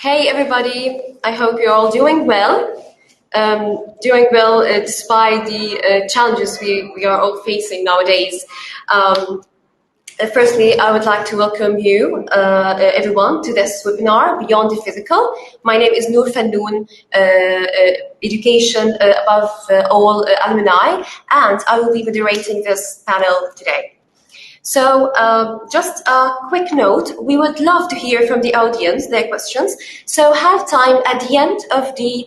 Hey everybody, I hope you're all doing well. Despite the challenges we are all facing nowadays. Firstly, I would like to welcome you, everyone, to this webinar, Beyond the Physical. My name is Noor Fanoun, Education Above All Alumni, and I will be moderating this panel today. So just a quick note, we would love to hear from the audience, their questions. So have time at the end of the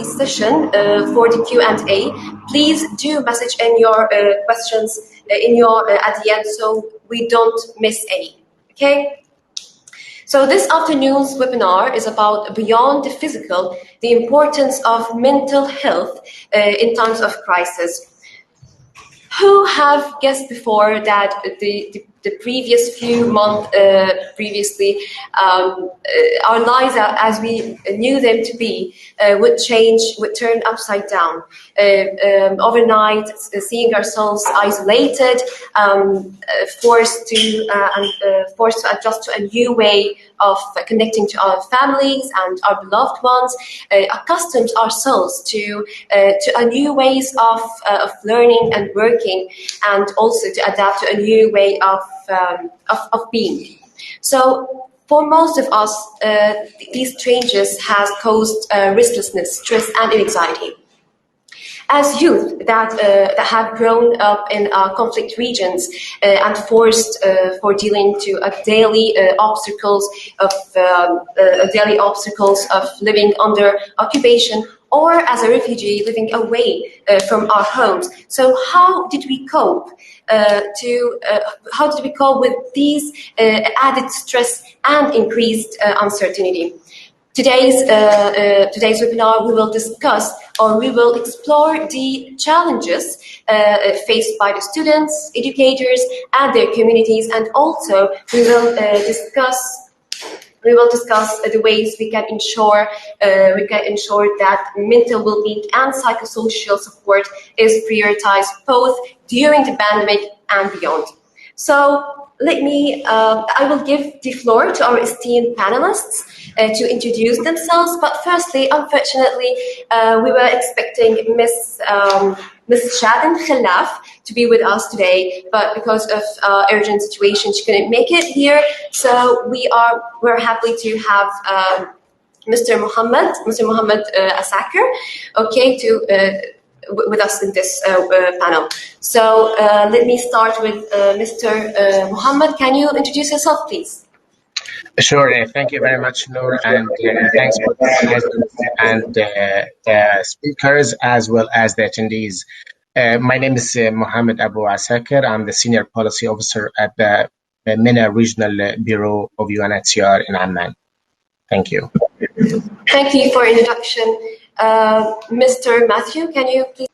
session for the Q&A. Please do message in your questions at the end so we don't miss any, okay? So this afternoon's webinar is about Beyond the Physical, the importance of mental health in times of crisis. Who have guessed before that the previous few months previously, our lives as we knew them to be would change, would turn upside down. Overnight, seeing ourselves isolated, forced to adjust to a new way of connecting to our families and our beloved ones, accustomed ourselves to a new ways of learning and working, and also to adapt to a new way of being. So for most of us, these changes has caused restlessness, stress, and anxiety. As youth that have grown up in conflict regions and forced for dealing to daily obstacles of living under occupation, or as a refugee living away from our homes. So how did we cope? How did we cope with these added stress and increased uncertainty? Today's webinar, we will discuss, or we will explore the challenges faced by the students, educators, and their communities, and also we will discuss the ways we can ensure that mental well-being and psychosocial support is prioritized both during the pandemic and beyond. So I will give the floor to our esteemed panelists to introduce themselves. But firstly, unfortunately, we were expecting Miss Shaden Khalaf to be with us today, but because of urgent situation, she couldn't make it here. So we're happy to have Mr. Mohammed Asaker, okay, with us in this panel. So let me start with Mr. Mohammed. Can you introduce yourself, please? Sure. Thank you very much, Noor, and thanks for the speakers as well as the attendees. My name is Mohammed Asaker. I'm the Senior Policy Officer at the MENA Regional Bureau of UNHCR in Amman. Thank you. Thank you for introduction. Mr. Matthew, can you please?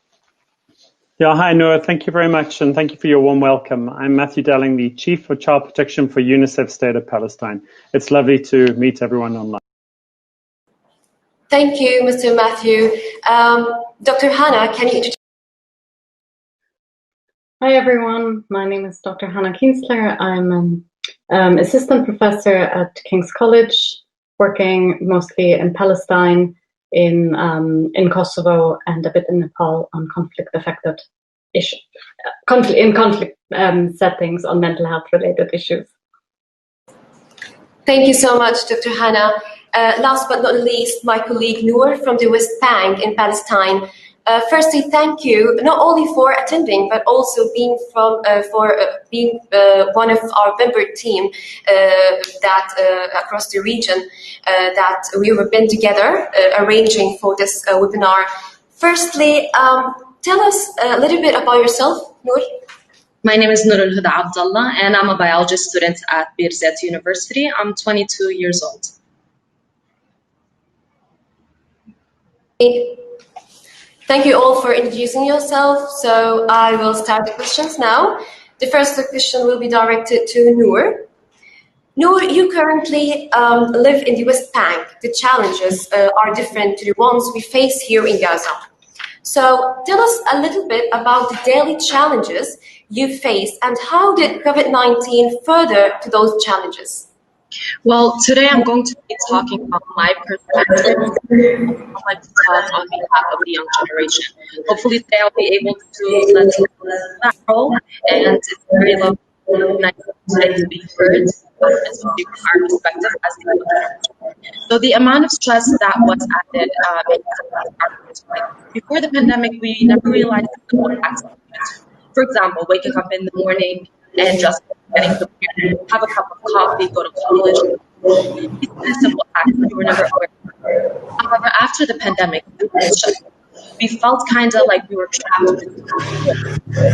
Yeah, hi, Noor. Thank you very much, and thank you for your warm welcome. I'm Matthew Dalling, the Chief of Child Protection for UNICEF State of Palestine. It's lovely to meet everyone online. Thank you, Mr. Matthew. Dr. Hanna, can you introduce? Hi, everyone. My name is Dr. Hanna Kienzler. I'm an assistant professor at King's College, working mostly in Palestine, in Kosovo, and a bit in Nepal on conflict-affected issues, conflict settings on mental health-related issues. Thank you so much, Dr. Hanna. Last but not least, my colleague Noor from the West Bank in Palestine. Firstly, thank you not only for attending, but also being one of our member team across the region that we have been together arranging for this webinar. Firstly, tell us a little bit about yourself, Noor. My name is Noor Abdallah, and I'm a biology student at Birzeit University. I'm 22 years old. Thank you all for introducing yourself. So I will start the questions now. The first question will be directed to Noor. Noor, you currently live in the West Bank. The challenges are different to the ones we face here in Gaza. So tell us a little bit about the daily challenges you face and how did COVID-19 further to those challenges? Well, today I'm going to be talking about my perspective. I'd like to talk on behalf of the young generation. Hopefully today I'll be able to let's say that role, and it's very lovely and nice today to be heard, especially from our perspective as the young generation. So the amount of stress that was added before the pandemic, we never realized the simple acts of human. For example, waking up in the morning and just getting prepared, have a cup of coffee, go to college. These kind of simple acts we were never aware of. However, after the pandemic, we felt kind of like we were trapped within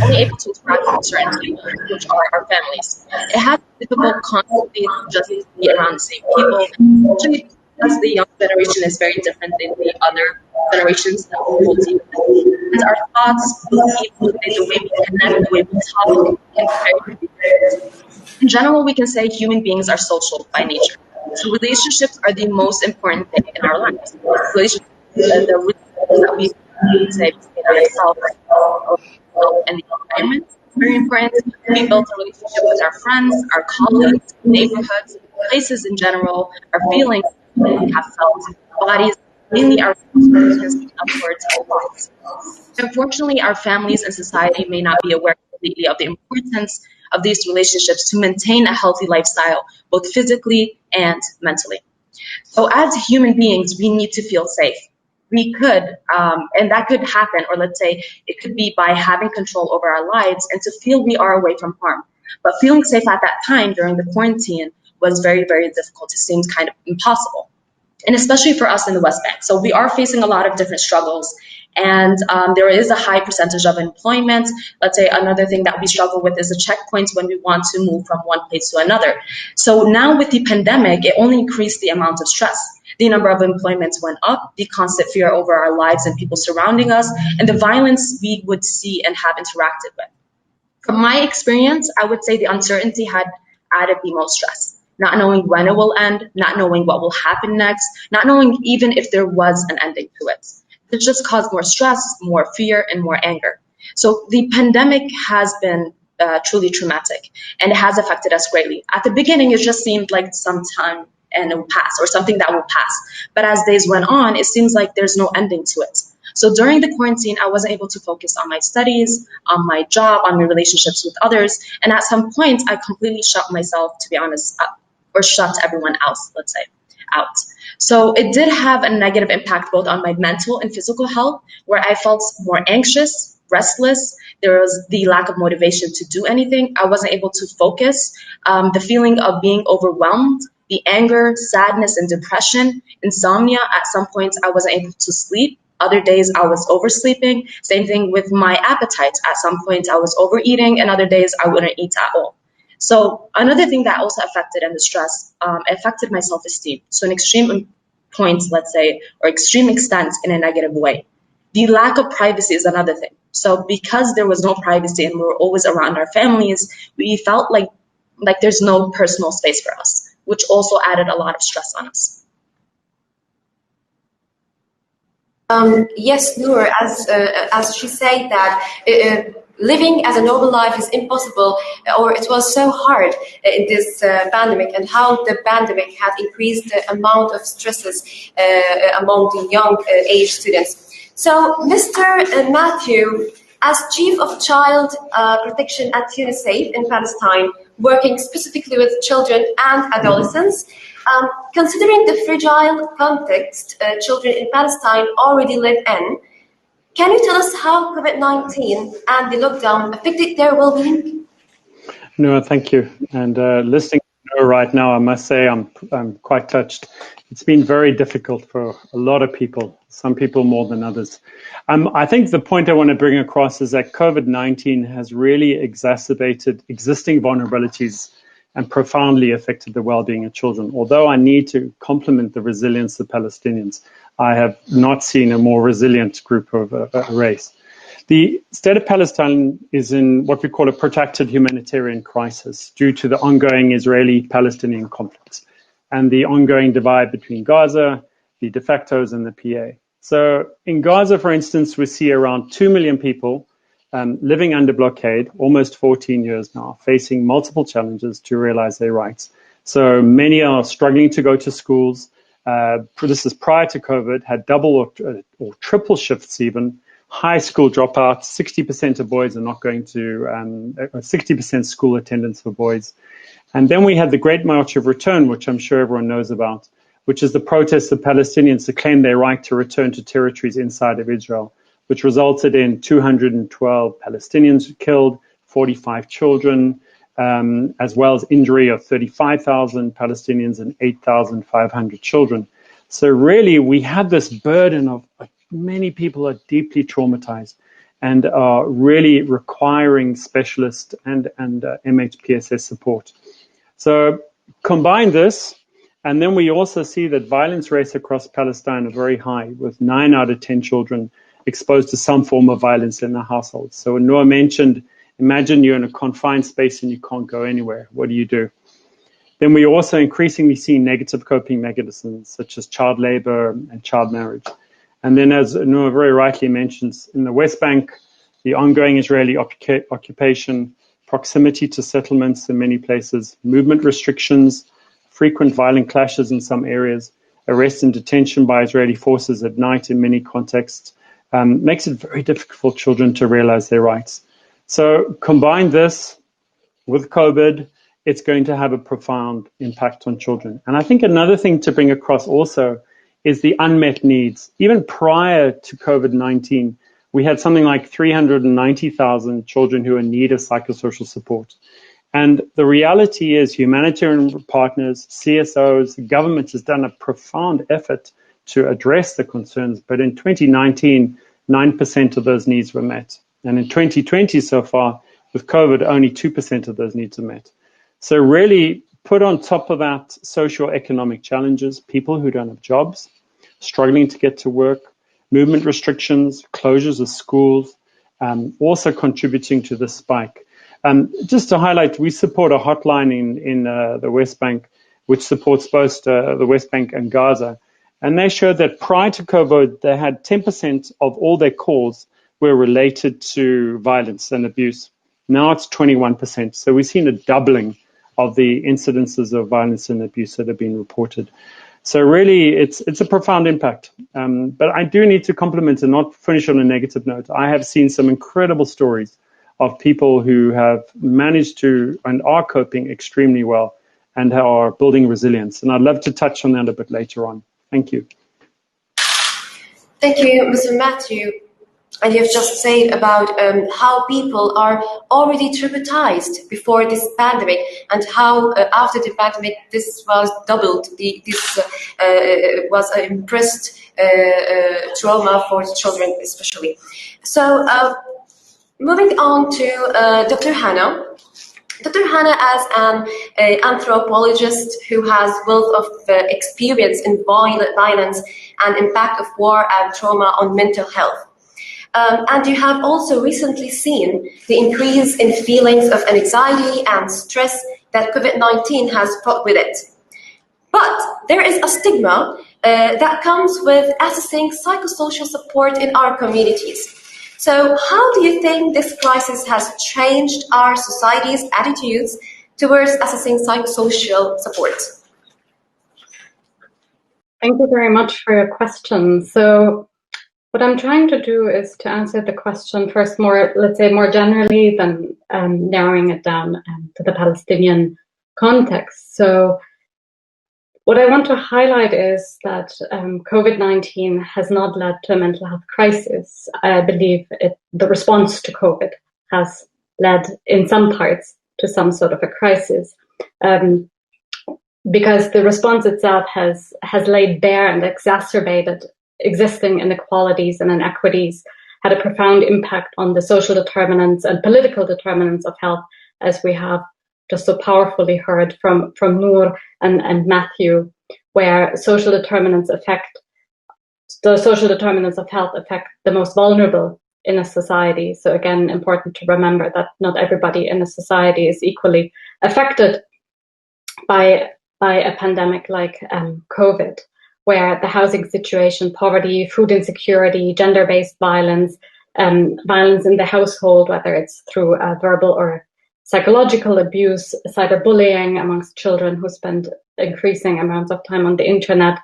only able to interact with certain people, which are our families. It has been difficult constantly just to be around the same people, especially because the young generation is very different than the other generations that we will deal with. And our thoughts, beliefs, the way we connect, the way we talk can be very different. In general, we can say human beings are social by nature. So relationships are the most important thing in our lives. Relationships, the relationships that we say between ourselves and the environment is very important. We build a relationship with our friends, our colleagues, neighborhoods, places in general, our feelings we have felt, bodies, mainly our responsibilities upwards and thoughts. Unfortunately, our families and society may not be aware completely of the importance of these relationships to maintain a healthy lifestyle, both physically and mentally. So as human beings, we need to feel safe. We could, and that could happen, or let's say it could be by having control over our lives and to feel we are away from harm. But feeling safe at that time during the quarantine was very, very difficult. It seems kind of impossible. And especially for us in the West Bank. So we are facing a lot of different struggles. And there is a high percentage of unemployment. Let's say another thing that we struggle with is the checkpoints when we want to move from one place to another. So now with the pandemic, it only increased the amount of stress. The number of employments went up, the constant fear over our lives and people surrounding us, and the violence we would see and have interacted with. From my experience, I would say the uncertainty had added the most stress. Not knowing when it will end, not knowing what will happen next, not knowing even if there was an ending to it. It just caused more stress, more fear, and more anger. So the pandemic has been truly traumatic, and it has affected us greatly. At the beginning, it just seemed like some time and it will pass, or something that will pass. But as days went on, it seems like there's no ending to it. So during the quarantine, I wasn't able to focus on my studies, on my job, on my relationships with others. And at some point, I completely shut myself, to be honest, up, or shut everyone else, let's say, out. So it did have a negative impact both on my mental and physical health, where I felt more anxious, restless. There was the lack of motivation to do anything. I wasn't able to focus. The feeling of being overwhelmed, the anger, sadness, and depression, insomnia. At some points, I wasn't able to sleep. Other days, I was oversleeping. Same thing with my appetite. At some points, I was overeating, and other days, I wouldn't eat at all. So another thing that also affected and the stress affected my self-esteem. So an extreme point, let's say, or extreme extent in a negative way. The lack of privacy is another thing. So because there was no privacy and we were always around our families, we felt like there's no personal space for us, which also added a lot of stress on us. Yes, Noor, as she said that living as a normal life is impossible, or it was so hard in this pandemic, and how the pandemic had increased the amount of stresses among the young age students. So, Mr. Matthew, as Chief of Child Protection at UNICEF in Palestine, working specifically with children and adolescents, considering the fragile context children in Palestine already live in, can you tell us how COVID-19 and the lockdown affected their well-being? No, thank you. And listening to Noor right now, I must say I'm quite touched. It's been very difficult for a lot of people, some people more than others. I think the point I want to bring across is that COVID-19 has really exacerbated existing vulnerabilities and profoundly affected the well-being of children. Although I need to compliment the resilience of Palestinians, I have not seen a more resilient group of a race. The state of Palestine is in what we call a protracted humanitarian crisis due to the ongoing Israeli-Palestinian conflict and the ongoing divide between Gaza, the de factos, and the PA. So in Gaza, for instance, we see around 2 million people living under blockade, almost 14 years now, facing multiple challenges to realize their rights. So many are struggling to go to schools. This is prior to COVID, had double or triple shifts even, high school dropouts, 60% of boys are not going to, 60% school attendance for boys. And then we had the Great March of Return, which I'm sure everyone knows about, which is the protest of Palestinians to claim their right to return to territories inside of Israel, which resulted in 212 Palestinians killed, 45 children, as well as injury of 35,000 Palestinians and 8,500 children. So really, we had this burden of many people are deeply traumatized and are really requiring specialist and MHPSS support. So combine this, and then we also see that violence rates across Palestine are very high, with 9 out of 10 children exposed to some form of violence in their households. So Noor mentioned, imagine you're in a confined space and you can't go anywhere. What do you do? Then we also increasingly see negative coping mechanisms such as child labor and child marriage. And then, as Noor very rightly mentions, in the West Bank, the ongoing Israeli occupation, proximity to settlements in many places, movement restrictions, frequent violent clashes in some areas, arrest and detention by Israeli forces at night in many contexts, makes it very difficult for children to realize their rights. So combine this with COVID, it's going to have a profound impact on children. And I think another thing to bring across also is the unmet needs. Even prior to COVID-19, we had something like 390,000 children who are in need of psychosocial support. And the reality is humanitarian partners, CSOs, the government has done a profound effort to address the concerns. But in 2019, 9% of those needs were met. And in 2020 so far, with COVID, only 2% of those needs are met. So really put on top of that socioeconomic challenges, people who don't have jobs, struggling to get to work, movement restrictions, closures of schools, also contributing to this spike. Just to highlight, we support a hotline in the West Bank, which supports both the West Bank and Gaza. And they showed that prior to COVID, they had 10% of all their calls were related to violence and abuse. Now it's 21%. So we've seen a doubling of the incidences of violence and abuse that have been reported. So really, it's a profound impact. But I do need to compliment and not finish on a negative note. I have seen some incredible stories of people who have managed to and are coping extremely well and are building resilience. And I'd love to touch on that a bit later on. Thank you. Thank you, Mr. Matthew. And you have just said about how people are already traumatized before this pandemic, and how after the pandemic this was doubled. This was an impressed trauma for the children especially. So moving on to Dr. Hanna. Dr. Hanna, as an anthropologist who has wealth of experience in violence and impact of war and trauma on mental health. And you have also recently seen the increase in feelings of anxiety and stress that COVID-19 has brought with it. But there is a stigma that comes with accessing psychosocial support in our communities. So how do you think this crisis has changed our society's attitudes towards accessing psychosocial support? Thank you very much for your question. So what I'm trying to do is to answer the question first more, let's say more generally than narrowing it down to the Palestinian context. So what I want to highlight is that COVID-19 has not led to a mental health crisis. I believe the response to COVID has led in some parts to some sort of a crisis. Because the response itself has laid bare and exacerbated existing inequalities and inequities, had a profound impact on the social determinants and political determinants of health, as we have just so powerfully heard from Noor and Matthew, where social determinants of health affect the most vulnerable in a society. So again, important to remember that not everybody in a society is equally affected by a pandemic like COVID, where the housing situation, poverty, food insecurity, gender-based violence, violence in the household, whether it's through verbal or psychological abuse, cyberbullying amongst children who spend increasing amounts of time on the internet,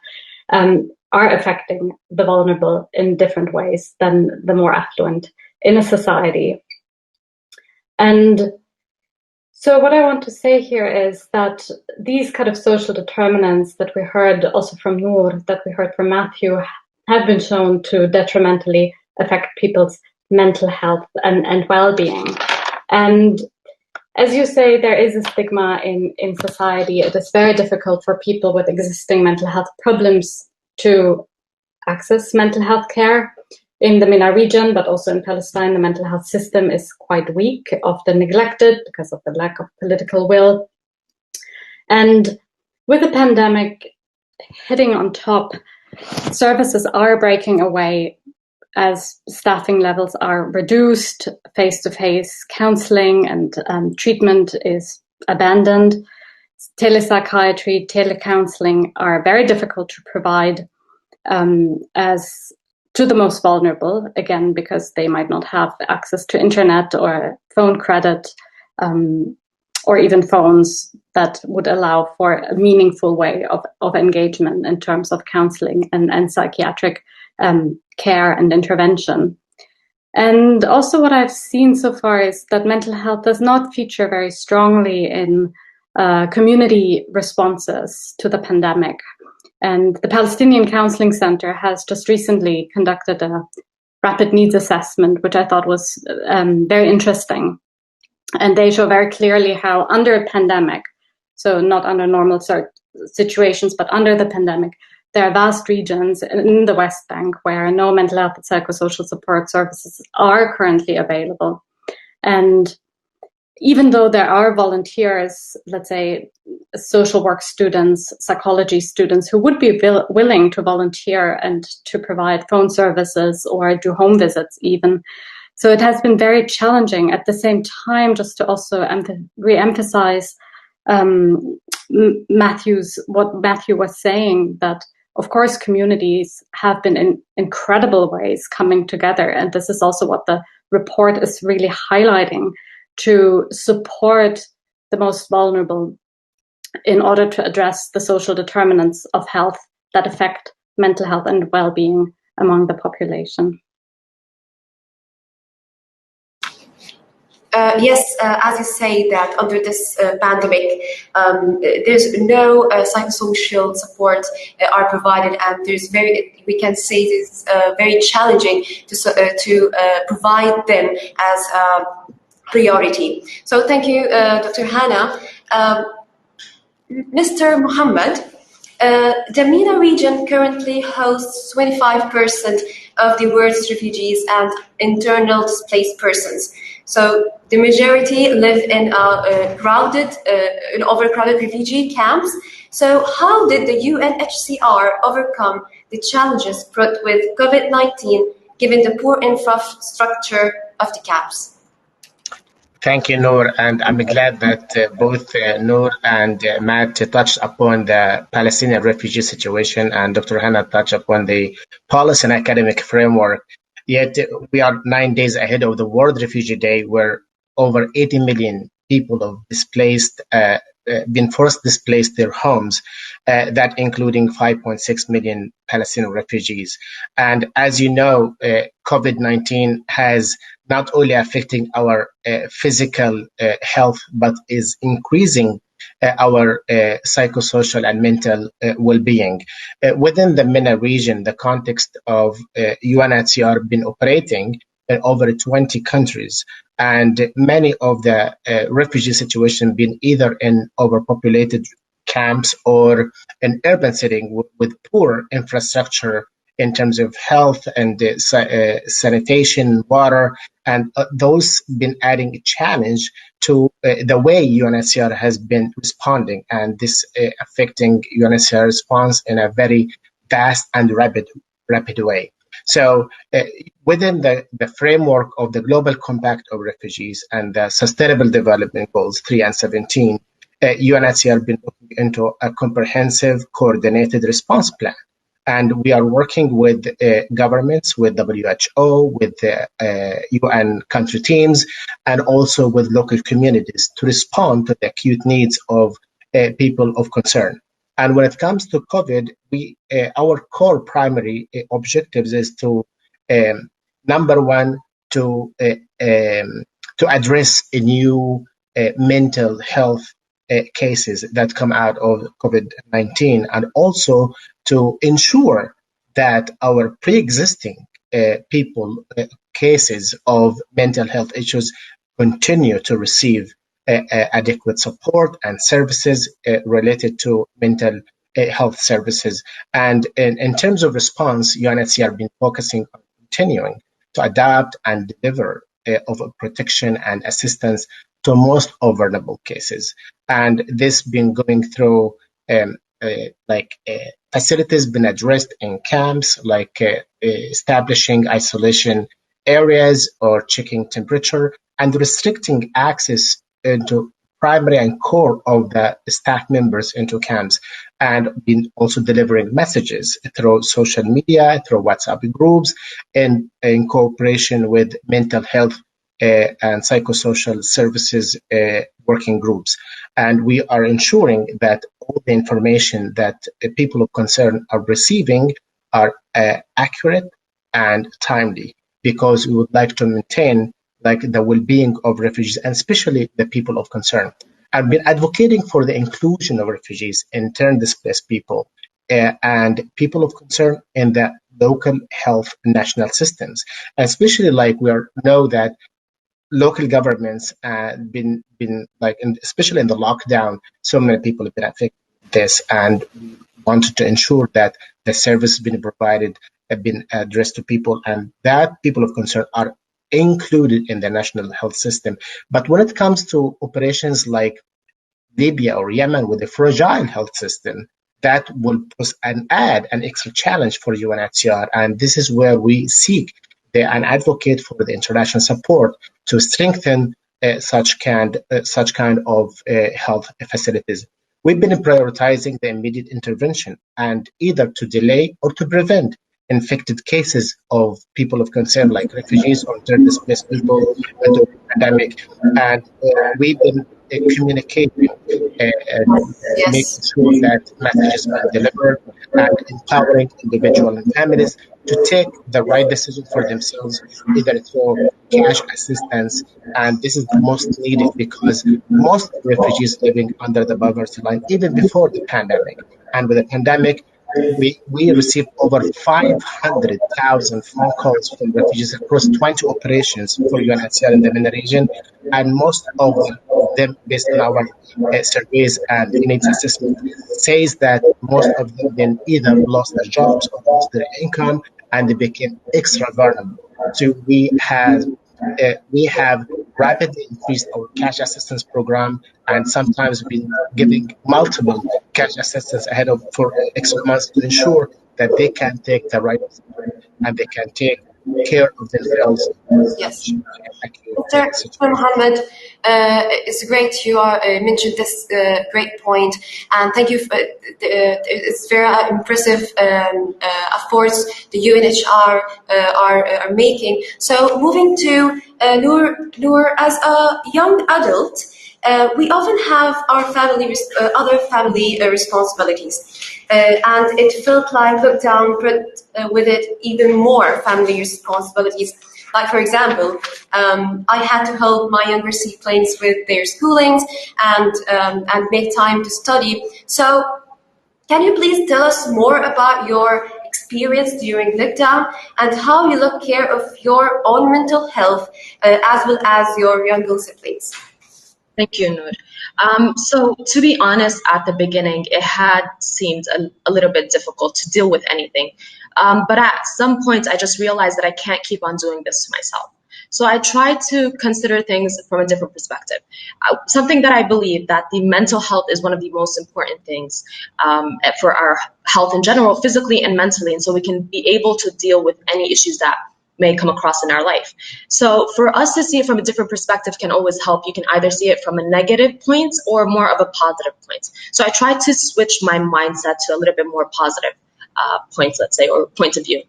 are affecting the vulnerable in different ways than the more affluent in a society. And so what I want to say here is that these kind of social determinants that we heard also from Noor, that we heard from Matthew, have been shown to detrimentally affect people's mental health and well-being. And as you say, there is a stigma in society. It is very difficult for people with existing mental health problems to access mental health care. In the MENA region, but also in Palestine, the mental health system is quite weak, often neglected because of the lack of political will. And with the pandemic hitting on top, services are breaking away as staffing levels are reduced, face-to-face counseling and treatment is abandoned. Telepsychiatry, telecounseling are very difficult to provide as to the most vulnerable, again, because they might not have access to internet or phone credit, or even phones that would allow for a meaningful way of engagement in terms of counseling and psychiatric care and intervention. And also what I've seen so far is that mental health does not feature very strongly in community responses to the pandemic. And the Palestinian Counseling Center has just recently conducted a rapid needs assessment, which I thought was very interesting. And they show very clearly how under a pandemic, so not under normal situations, but under the pandemic, there are vast regions in the West Bank where no mental health and psychosocial support services are currently available. And even though there are volunteers, let's say social work students, psychology students who would be willing to volunteer and to provide phone services or do home visits even. So it has been very challenging. At the same time, just to also re-emphasize what Matthew was saying, that of course communities have been in incredible ways coming together. And this is also what the report is really highlighting, to support the most vulnerable in order to address the social determinants of health that affect mental health and well-being among the population. Yes, as you say that under this pandemic, there's no psychosocial support are provided, and we can say it's very challenging to provide them as priority. So thank you, Dr. Hanna. Mr. Mohammed, the MENA region currently hosts 25% of the world's refugees and internal displaced persons. So the majority live in overcrowded refugee camps. So how did the UNHCR overcome the challenges brought with COVID-19, given the poor infrastructure of the camps? Thank you, Noor, and I'm glad that both Noor and Matt touched upon the Palestinian refugee situation, and Dr. Hanna touched upon the policy and academic framework. Yet we are 9 days ahead of the World Refugee Day, where over 80 million people have been forced displaced their homes, that including 5.6 million Palestinian refugees. And as you know, COVID-19 has not only affecting our physical health, but is increasing our psychosocial and mental well-being. Within the MENA region, the context of UNHCR been operating in over 20 countries, and many of the refugee situation been either in overpopulated camps or an urban setting with poor infrastructure in terms of health and sanitation, water, and those been adding a challenge to the way UNHCR has been responding, and this affecting UNHCR response in a very fast and rapid way. So within the framework of the Global Compact of Refugees and the Sustainable Development Goals 3 and 17, UNHCR been looking into a comprehensive coordinated response plan. And we are working with governments, with WHO, with UN country teams, and also with local communities to respond to the acute needs of people of concern. And when it comes to COVID, our core primary objectives is to number one, to address a new mental health cases that come out of COVID-19, and also to ensure that our pre-existing people cases of mental health issues continue to receive adequate support and services related to mental health services. And in terms of response, UNHCR has been focusing on continuing to adapt and deliver of protection and assistance to most vulnerable cases. And this been going through facilities been addressed in camps, like establishing isolation areas or checking temperature and restricting access into primary and core of the staff members into camps, and been also delivering messages through social media, through WhatsApp groups, and in cooperation with mental health and psychosocial services working groups. And we are ensuring that all the information that people of concern are receiving are accurate and timely, because we would like to maintain the well-being of refugees, and especially the people of concern. I've been advocating for the inclusion of refugees, intern displaced people, and people of concern in the local health national systems, especially we know that local governments been especially in the lockdown, so many people have been affected with this, and we wanted to ensure that the services being provided have been addressed to people, and that people of concern are included in the national health system. But when it comes to operations like Libya or Yemen with a fragile health system, that will pose an extra challenge for UNHCR, and this is where we seek and advocate for the international support to strengthen such kind of health facilities. We've been prioritizing the immediate intervention, and either to delay or to prevent infected cases of people of concern, like refugees or displaced people into the pandemic. And we've been communicating and making sure that messages are delivered, and empowering individuals and families to take the right decision for themselves, either through cash assistance. And this is the most needed, because most refugees living under the poverty line, even before the pandemic. And with the pandemic, we received over 500,000 phone calls from refugees across 20 operations for UNHCR in the MENA region, and most of them, based on our surveys and needs assessment, says that most of them then either lost their jobs or lost their income, and they became extra vulnerable. So we have rapidly increased our cash assistance program, and sometimes been giving multiple cash assistance ahead of for extra months to ensure that they can take the right decision and they can take care of themselves. Yes. Dr. Mohammed, it's great you mentioned this great point, and thank you. It's very impressive efforts the UNHCR are making. So moving to Noor, as a young adult, we often have our other family responsibilities, and it felt like lockdown brought with it even more family responsibilities. Like, for example, I had to help my younger siblings with their schoolings and make time to study. So can you please tell us more about your experience during lockdown and how you took care of your own mental health as well as your younger siblings? Thank you, Noor. So to be honest, at the beginning, it had seemed a little bit difficult to deal with anything. But at some point, I just realized that I can't keep on doing this to myself. So I tried to consider things from a different perspective. Something that I believe that the mental health is one of the most important things for our health in general, physically and mentally. And so we can be able to deal with any issues that may come across in our life. So for us to see it from a different perspective can always help. You can either see it from a negative point or more of a positive point. So I tried to switch my mindset to a little bit more positive. points, let's say, or point of view.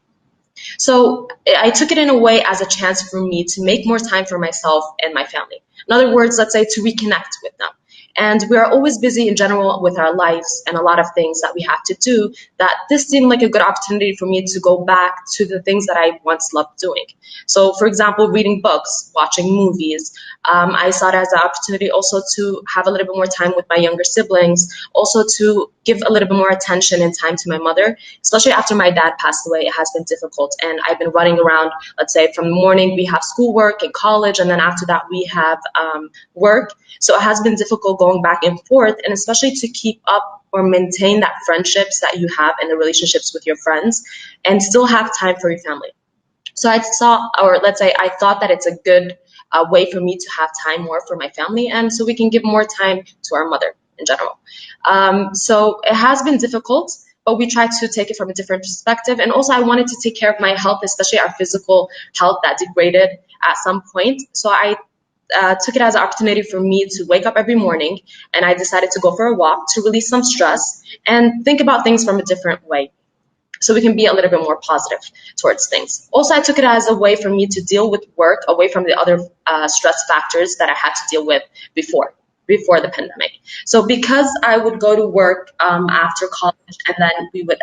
So I took it in a way as a chance for me to make more time for myself and my family. In other words, let's say to reconnect with them. And we are always busy in general with our lives and a lot of things that we have to do, that this seemed like a good opportunity for me to go back to the things that I once loved doing. So, for example, reading books, watching movies. I saw it as an opportunity also to have a little bit more time with my younger siblings, also to give a little bit more attention and time to my mother, especially after my dad passed away. It has been difficult. And I've been running around, let's say from the morning we have schoolwork and college, and then after that we have work. So it has been difficult going back and forth, and especially to keep up or maintain that friendships that you have and the relationships with your friends and still have time for your family. So I saw, or let's say I thought that it's a good way for me to have time more for my family, and so we can give more time to our mother in general. So it has been difficult, but we try to take it from a different perspective. And also I wanted to take care of my health, especially our physical health that degraded at some point. So I took it as an opportunity for me to wake up every morning, and I decided to go for a walk to release some stress and think about things from a different way, so we can be a little bit more positive towards things. Also, I took it as a way for me to deal with work away from the other stress factors that I had to deal with before the pandemic. So because I would go to work after college, and then we would,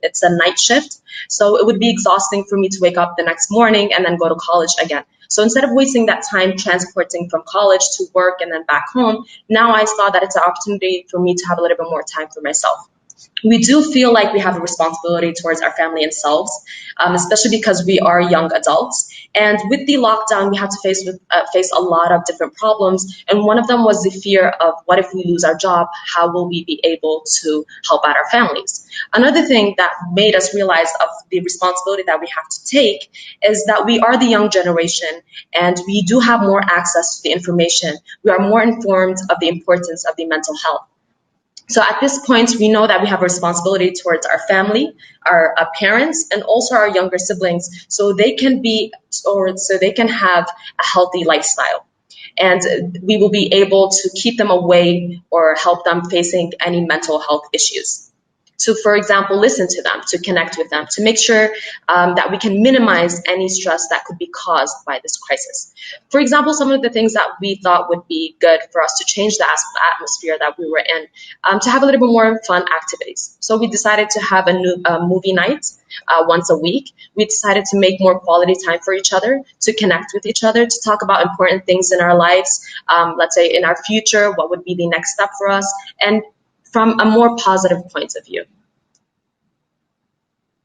it's a night shift, so it would be exhausting for me to wake up the next morning and then go to college again. So instead of wasting that time transporting from college to work and then back home, now I saw that it's an opportunity for me to have a little bit more time for myself. We do feel like we have a responsibility towards our family and selves, especially because we are young adults. And with the lockdown, we had to face a lot of different problems. And one of them was the fear of, what if we lose our job? How will we be able to help out our families? Another thing that made us realize of the responsibility that we have to take is that we are the young generation, and we do have more access to the information. We are more informed of the importance of the mental health. So at this point, we know that we have a responsibility towards our family, our parents, and also our younger siblings, so they can have a healthy lifestyle. And we will be able to keep them away or help them facing any mental health issues. To, for example, listen to them, to connect with them, to make sure that we can minimize any stress that could be caused by this crisis. For example, some of the things that we thought would be good for us to change the atmosphere that we were in, to have a little bit more fun activities. So we decided to have a movie night once a week. We decided to make more quality time for each other, to connect with each other, to talk about important things in our lives, let's say in our future, what would be the next step for us, and from a more positive point of view.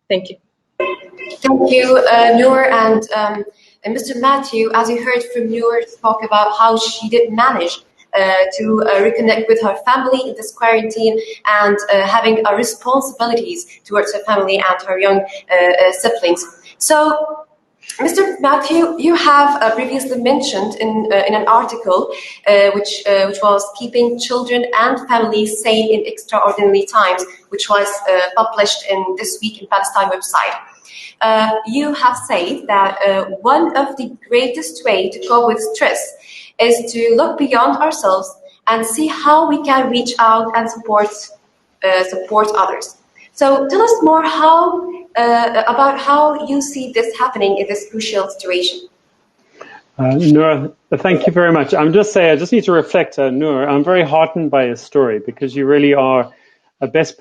Thank you. Thank you, Noor, and Mr. Matthew. As you heard from Noor, talk about how she did manage to reconnect with her family in this quarantine, and having responsibilities towards her family and her young siblings. So, Mr. Matthew, you have previously mentioned in an article which was Keeping Children and Families Sane in Extraordinary Times, which was published in This Week in Palestine website. You have said that one of the greatest ways to cope with stress is to look beyond ourselves and see how we can reach out and support others. So tell us more about how you see this happening in this crucial situation. Noor, thank you very much. I just need to reflect, Noor, I'm very heartened by your story, because you really are a best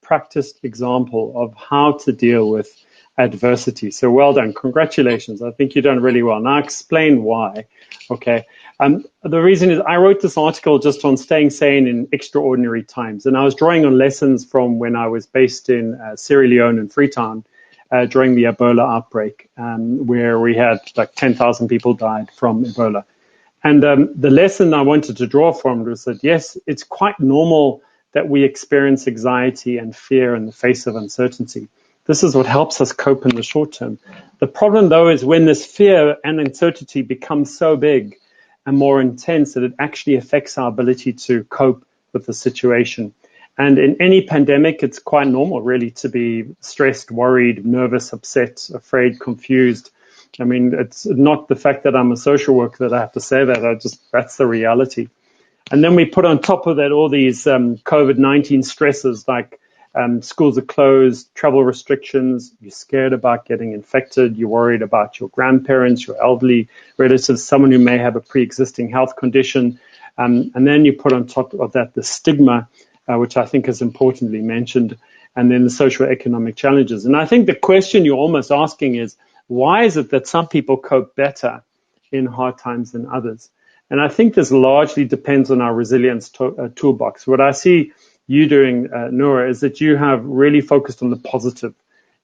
practiced example of how to deal with adversity. So well done. Congratulations. I think you've done really well. Now explain why. Okay. The reason is I wrote this article just on staying sane in extraordinary times. And I was drawing on lessons from when I was based in Sierra Leone and Freetown during the Ebola outbreak, where we had like 10,000 people died from Ebola. And the lesson I wanted to draw from was that, yes, it's quite normal that we experience anxiety and fear in the face of uncertainty. This is what helps us cope in the short term. The problem, though, is when this fear and uncertainty becomes so big and more intense that it actually affects our ability to cope with the situation. And in any pandemic, it's quite normal, really, to be stressed, worried, nervous, upset, afraid, confused. I mean, it's not the fact that I'm a social worker that I have to say that. That's the reality. And then we put on top of that all these COVID-19 stresses like schools are closed, travel restrictions, you're scared about getting infected, you're worried about your grandparents, your elderly relatives, someone who may have a pre-existing health condition. And then you put on top of that the stigma, which I think is importantly mentioned, and then the socio-economic challenges. And I think the question you're almost asking is, why is it that some people cope better in hard times than others? And I think this largely depends on our resilience toolbox. What I see you doing, Noor, is that you have really focused on the positive.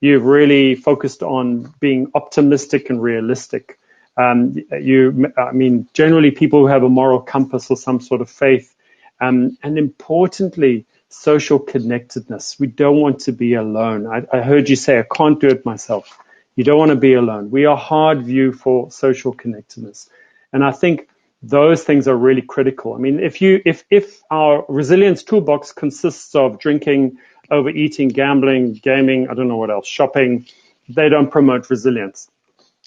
You've really focused on being optimistic and realistic. Generally people who have a moral compass or some sort of faith, and importantly, social connectedness. We don't want to be alone. I heard you say, I can't do it myself. You don't want to be alone. We are hard view for social connectedness. And I think those things are really critical. I mean, if our resilience toolbox consists of drinking, overeating, gambling, gaming, I don't know what else, shopping, they don't promote resilience.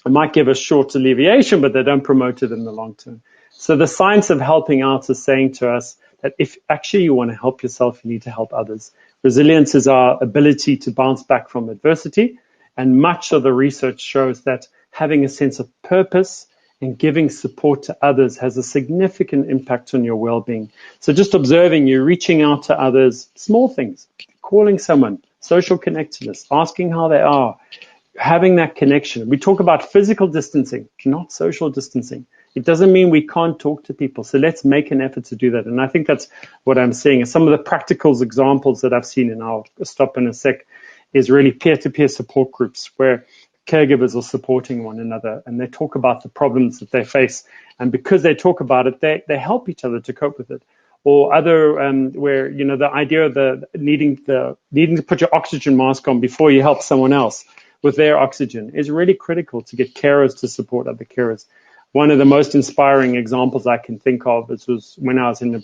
It might give us short alleviation, but they don't promote it in the long term. So the science of helping out is saying to us that if actually you want to help yourself, you need to help others. Resilience is our ability to bounce back from adversity. And much of the research shows that having a sense of purpose and giving support to others has a significant impact on your well-being. So just observing you, reaching out to others, small things, calling someone, social connectedness, asking how they are, having that connection. We talk about physical distancing, not social distancing. It doesn't mean we can't talk to people. So let's make an effort to do that. And I think that's what I'm seeing. Some of the practical examples that I've seen, and I'll stop in a sec, is really peer-to-peer support groups where caregivers are supporting one another and they talk about the problems that they face. And because they talk about it, they help each other to cope with it. Or other where, you know, the idea of the needing to put your oxygen mask on before you help someone else with their oxygen is really critical to get carers to support other carers. One of the most inspiring examples I can think of was when I was in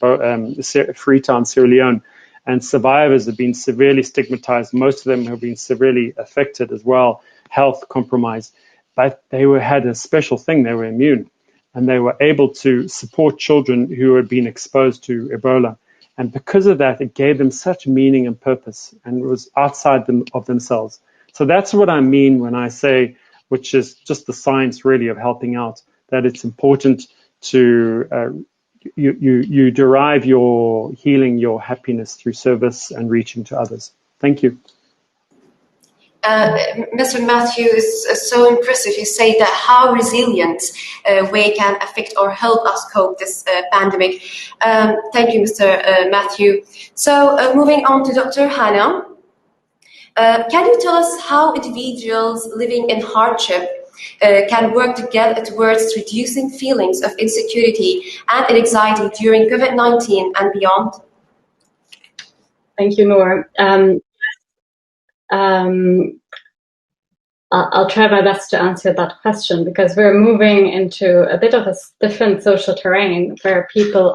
Freetown, Sierra Leone, and survivors have been severely stigmatized. Most of them have been severely affected as well, health compromised. But they had a special thing, they were immune. And they were able to support children who had been exposed to Ebola. And because of that, it gave them such meaning and purpose, and it was outside of themselves. So that's what I mean when I say, which is just the science really of helping out, that it's important to you derive your healing, your happiness through service and reaching to others. Thank you. Mr. Matthew, is so impressive. You say that how resilient we can affect or help us cope this pandemic. Thank you, Mr. Matthew. So moving on to Dr. Hanna. Can you tell us how individuals living in hardship can work together towards reducing feelings of insecurity and anxiety during COVID-19 and beyond? Thank you, Noor. I'll try my best to answer that question, because we're moving into a bit of a different social terrain where people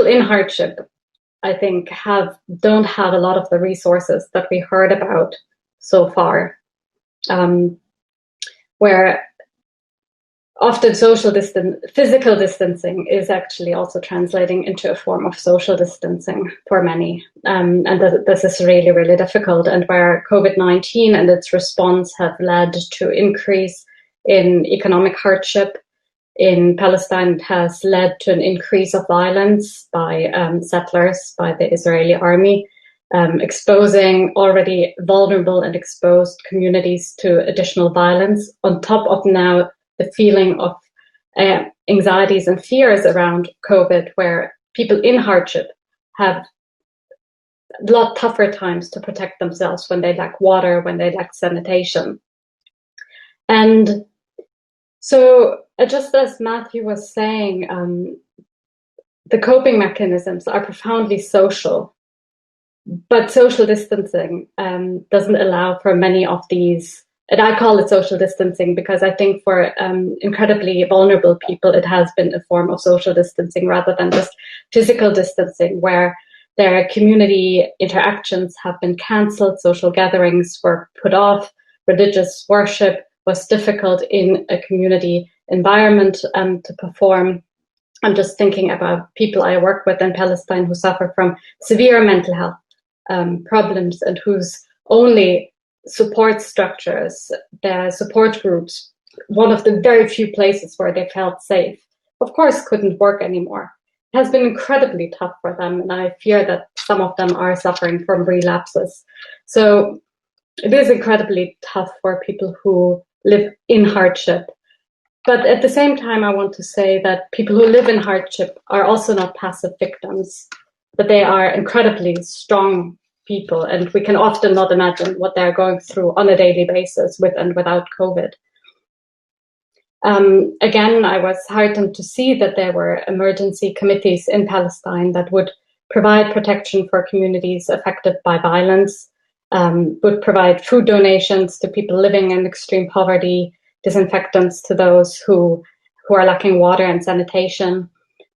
in hardship, I think, don't have a lot of the resources that we heard about so far, where often physical distancing is actually also translating into a form of social distancing for many. And this is really, really difficult, and where COVID-19 and its response have led to increase in economic hardship. In Palestine, it has led to an increase of violence by settlers, by the Israeli army, exposing already vulnerable and exposed communities to additional violence, on top of now the feeling of anxieties and fears around COVID, where people in hardship have a lot tougher times to protect themselves when they lack water, when they lack sanitation. And so, just as Matthew was saying, the coping mechanisms are profoundly social, but social distancing doesn't allow for many of these. And I call it social distancing because I think for incredibly vulnerable people, it has been a form of social distancing rather than just physical distancing, where their community interactions have been cancelled, social gatherings were put off, religious worship was difficult in a community environment to perform. I'm just thinking about people I work with in Palestine who suffer from severe mental health problems and whose only support structures, their support groups, one of the very few places where they felt safe, of course, couldn't work anymore. It has been incredibly tough for them, and I fear that some of them are suffering from relapses. So it is incredibly tough for people who live in hardship. But at the same time, I want to say that people who live in hardship are also not passive victims, but they are incredibly strong people, and we can often not imagine what they're going through on a daily basis with and without COVID. Again, I was heartened to see that there were emergency committees in Palestine that would provide protection for communities affected by violence, would provide food donations to people living in extreme poverty, disinfectants to those who are lacking water and sanitation.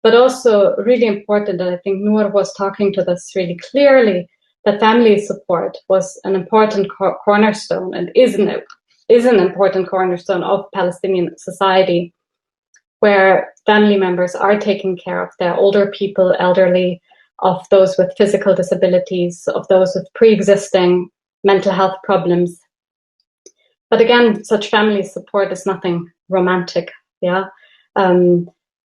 But also really important, and I think Noor was talking to this really clearly, that family support was an important cornerstone and is an important cornerstone of Palestinian society, where family members are taking care of their older people, elderly, of those with physical disabilities, of those with pre-existing mental health problems. But again, such family support is nothing romantic. Yeah,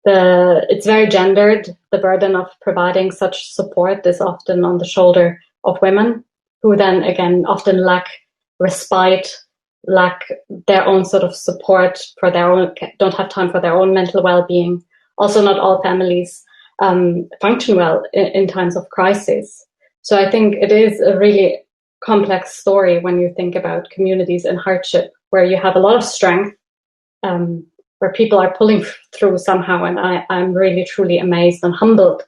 it's very gendered. The burden of providing such support is often on the shoulder of women, who then again often lack respite, lack their own sort of support for their own, don't have time for their own mental well-being. Also, not all families function well in times of crisis. So I think it is a really complex story when you think about communities in hardship, where you have a lot of strength, where people are pulling through somehow, and I'm really truly amazed and humbled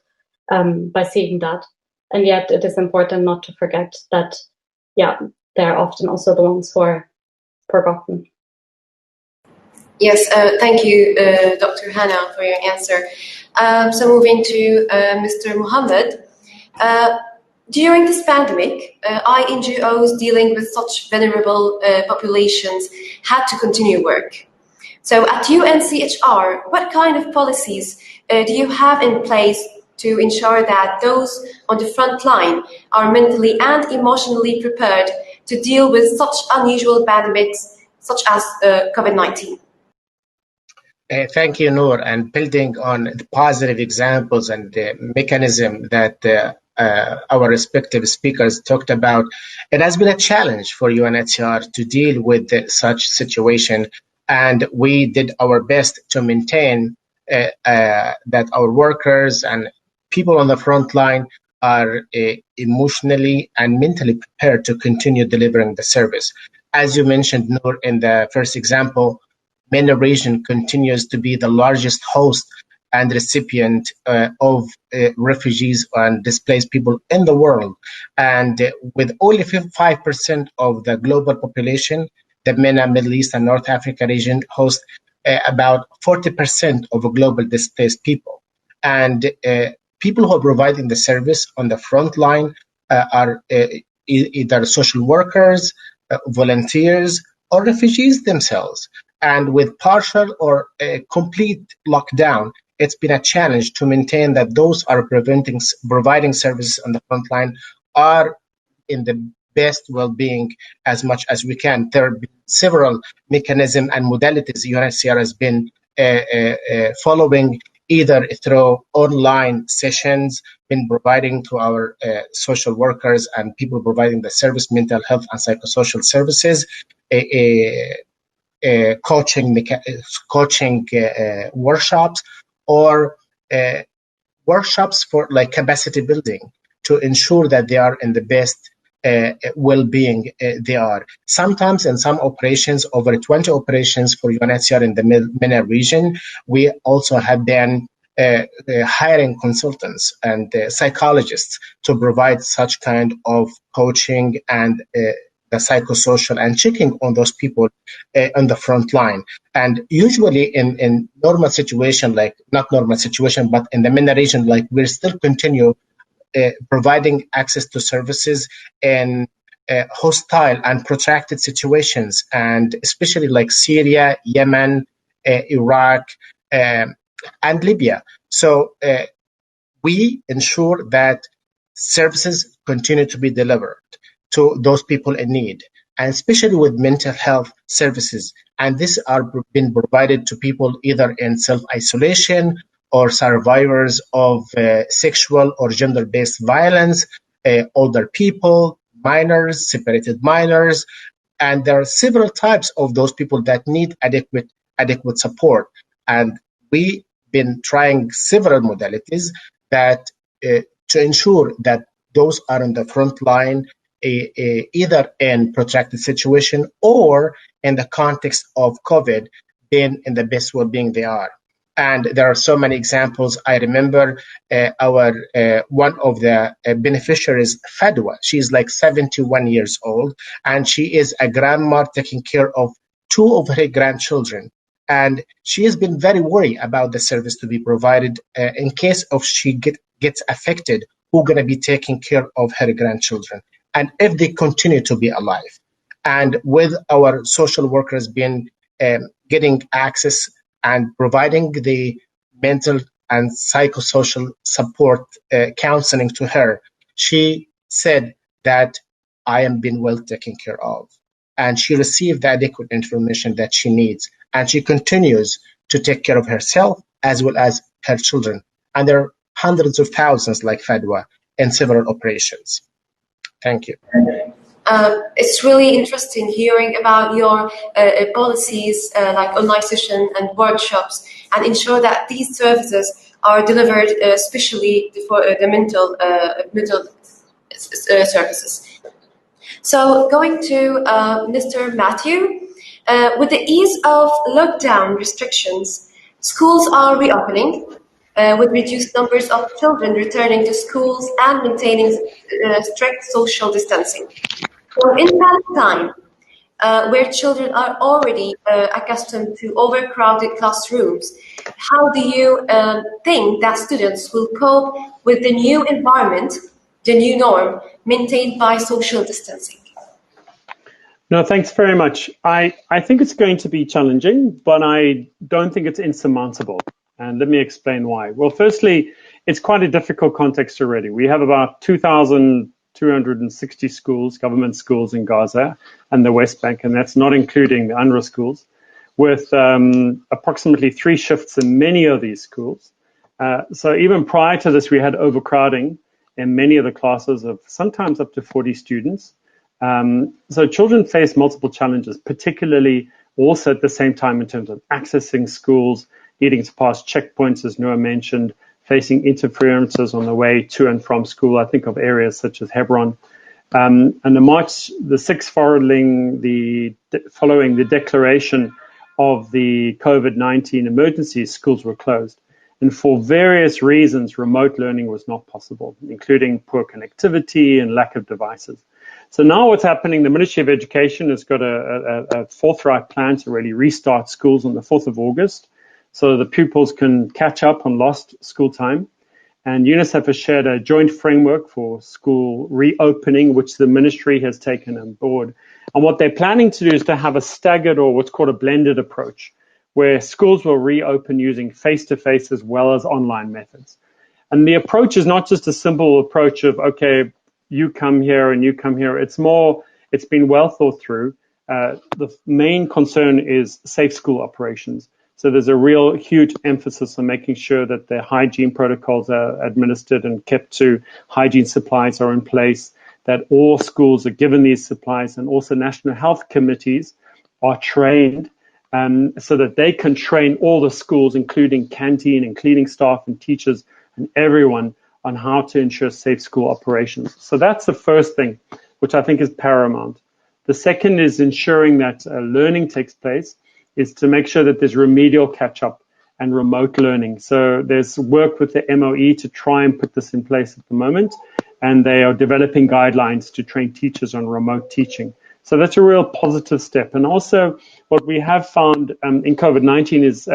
by seeing that. And yet it is important not to forget that, yeah, they're often also the ones who are forgotten. Yes, thank you, Dr. Hanna, for your answer. So moving to Mr. Mohammed. During this pandemic, NGOs dealing with such vulnerable populations had to continue work. So at UNCHR, what kind of policies do you have in place to ensure that those on the front line are mentally and emotionally prepared to deal with such unusual pandemics such as COVID-19? Thank you, Noor. And building on the positive examples and the mechanism that our respective speakers talked about, it has been a challenge for UNHCR to deal with such situation. And we did our best to maintain that our workers and people on the front line are emotionally and mentally prepared to continue delivering the service. As you mentioned, Noor, in the first example, MENA region continues to be the largest host and recipient of refugees and displaced people in the world. And with only 5% of the global population, the MENA, Middle East, and North Africa region hosts about 40% of global displaced people. And people who are providing the service on the front line are either social workers, volunteers, or refugees themselves. And with partial or complete lockdown, it's been a challenge to maintain that those are providing services on the front line are in the best well-being as much as we can. There have been several mechanisms and modalities UNHCR has been following, either through online sessions, been providing to our social workers and people providing the service, mental health and psychosocial services, coaching workshops, or workshops for like capacity building to ensure that they are in the best well-being they are. Sometimes in some operations, over 20 operations for UNHCR in the MENA region, we also have been hiring consultants and psychologists to provide such kind of coaching and the psychosocial and checking on those people on the front line. And usually in normal situation, like not normal situation, but in the MENA region, like we still continue providing access to services in hostile and protracted situations, and especially like Syria, Yemen, Iraq, and Libya. So we ensure that services continue to be delivered to those people in need, and especially with mental health services. And these are being provided to people either in self-isolation or survivors of sexual or gender-based violence, older people, minors, separated minors, and there are several types of those people that need adequate support. And we've been trying several modalities that to ensure that those are on the front line, either in protracted situation or in the context of COVID, being in the best well-being they are. And there are so many examples. I remember our one of the beneficiaries, Fadwa. She's like 71 years old, and she is a grandma taking care of two of her grandchildren. And she has been very worried about the service to be provided in case of she gets affected. Who's going to be taking care of her grandchildren? And if they continue to be alive. And with our social workers being getting access and providing the mental and psychosocial support counseling to her, she said that I am being well taken care of. And she received the adequate information that she needs. And she continues to take care of herself as well as her children. And there are hundreds of thousands like Fadwa in several operations. Thank you. It's really interesting hearing about your policies like online session and workshops, and ensure that these services are delivered, especially for the mental services. So going to Mr. Matthew, with the ease of lockdown restrictions, schools are reopening, with reduced numbers of children returning to schools and maintaining strict social distancing. So in Palestine, where children are already accustomed to overcrowded classrooms, how do you think that students will cope with the new environment, the new norm, maintained by social distancing? No, thanks very much. I think it's going to be challenging, but I don't think it's insurmountable. And let me explain why. Well, firstly, it's quite a difficult context already. We have about 2,260 schools, government schools in Gaza and the West Bank, and that's not including the UNRWA schools, with approximately 3 shifts in many of these schools. So even prior to this, we had overcrowding in many of the classes of sometimes up to 40 students. So children face multiple challenges, particularly also at the same time in terms of accessing schools, needing to pass checkpoints, as Noor mentioned, facing interferences on the way to and from school. I think of areas such as Hebron. And the March the 6th following the declaration of the COVID-19 emergency, schools were closed. And for various reasons, remote learning was not possible, including poor connectivity and lack of devices. So now what's happening, the Ministry of Education has got a forthright plan to really restart schools on the 4th of August, so the pupils can catch up on lost school time. And UNICEF has shared a joint framework for school reopening, which the ministry has taken on board. And what they're planning to do is to have a staggered, or what's called a blended approach, where schools will reopen using face-to-face as well as online methods. And the approach is not just a simple approach of, okay, you come here and you come here. It's been well thought through. The main concern is safe school operations. So there's a real huge emphasis on making sure that the hygiene protocols are administered and kept to, hygiene supplies are in place, that all schools are given these supplies, and also national health committees are trained so that they can train all the schools, including canteen and cleaning staff and teachers and everyone, on how to ensure safe school operations. So that's the first thing, which I think is paramount. The second is ensuring that learning takes place, is to make sure that there's remedial catch-up and remote learning. So there's work with the MOE to try and put this in place at the moment, and they are developing guidelines to train teachers on remote teaching. So that's a real positive step. And also what we have found in COVID-19 is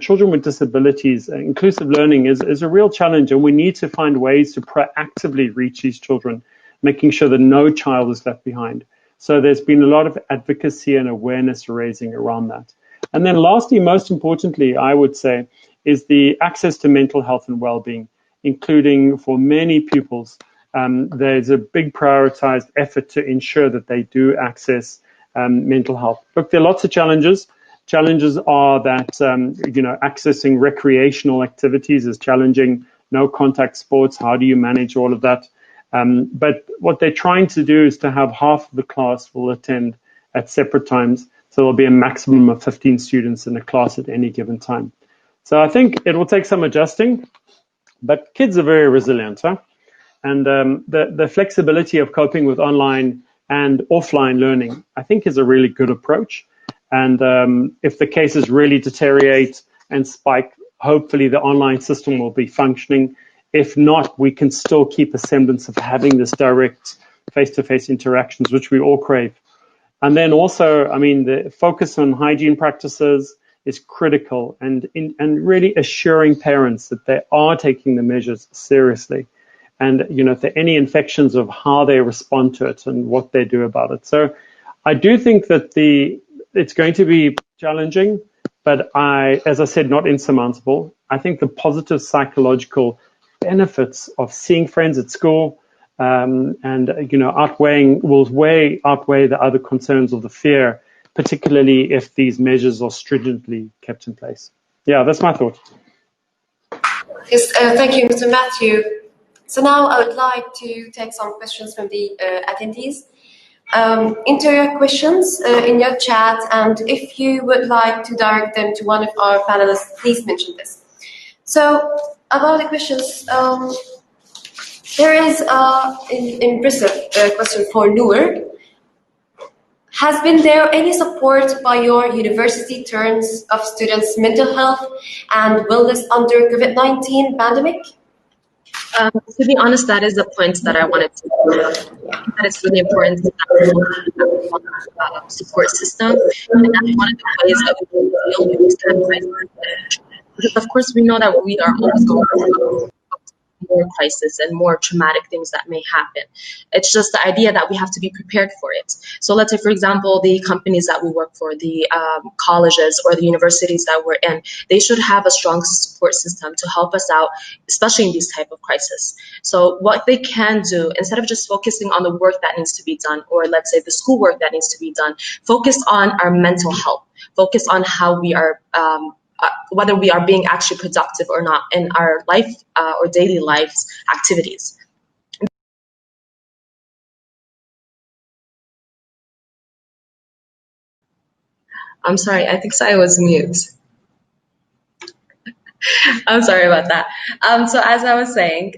children with disabilities, inclusive learning is a real challenge, and we need to find ways to proactively reach these children, making sure that no child is left behind. So there's been a lot of advocacy and awareness raising around that. And then lastly, most importantly, I would say, is the access to mental health and well-being. including for many pupils, there's a big prioritized effort to ensure that they do access mental health. Look, there are lots of challenges. Challenges are that, accessing recreational activities is challenging. No contact sports, how do you manage all of that? But what they're trying to do is to have half of the class will attend at separate times. So there'll be a maximum of 15 students in a class at any given time. So I think it will take some adjusting, but kids are very resilient, huh? And the flexibility of coping with online and offline learning, I think, is a really good approach. And if the cases really deteriorate and spike, hopefully the online system will be functioning. If not, we can still keep a semblance of having this direct face-to-face interactions, which we all crave. And then also, I mean, the focus on hygiene practices is critical, and really assuring parents that they are taking the measures seriously. And, if there are any infections, of how they respond to it and what they do about it. So I do think that it's going to be challenging, but as I said, not insurmountable. I think the positive psychological benefits of seeing friends at school will way outweigh the other concerns of the fear, particularly if these measures are stringently kept in place. Yeah, that's my thought. Yes, thank you, Mr. Matthew. So now I would like to take some questions from the attendees. Enter your questions in your chat, and if you would like to direct them to one of our panelists, please mention this. So about the questions, there is an impressive question for Noor. Has been there any support by your university in terms of students' mental health and wellness under COVID-19 pandemic? To be honest, that is the point that I wanted to make. That it's really important to have a support system, and that's one of the ways that we can deal with these kind of crises. Because of course we know that we are always going through more crisis and more traumatic things that may happen. It's just the idea that we have to be prepared for it. So let's say, for example, the companies that we work for, the colleges or the universities that we're in, they should have a strong support system to help us out, especially in these type of crises. So what they can do, instead of just focusing on the work that needs to be done, or let's say the schoolwork that needs to be done, focus on our mental health, focus on how we are whether we are being actually productive or not in our life or daily lives activities. I'm sorry, I think I was mute. I'm sorry about that. So as I was saying,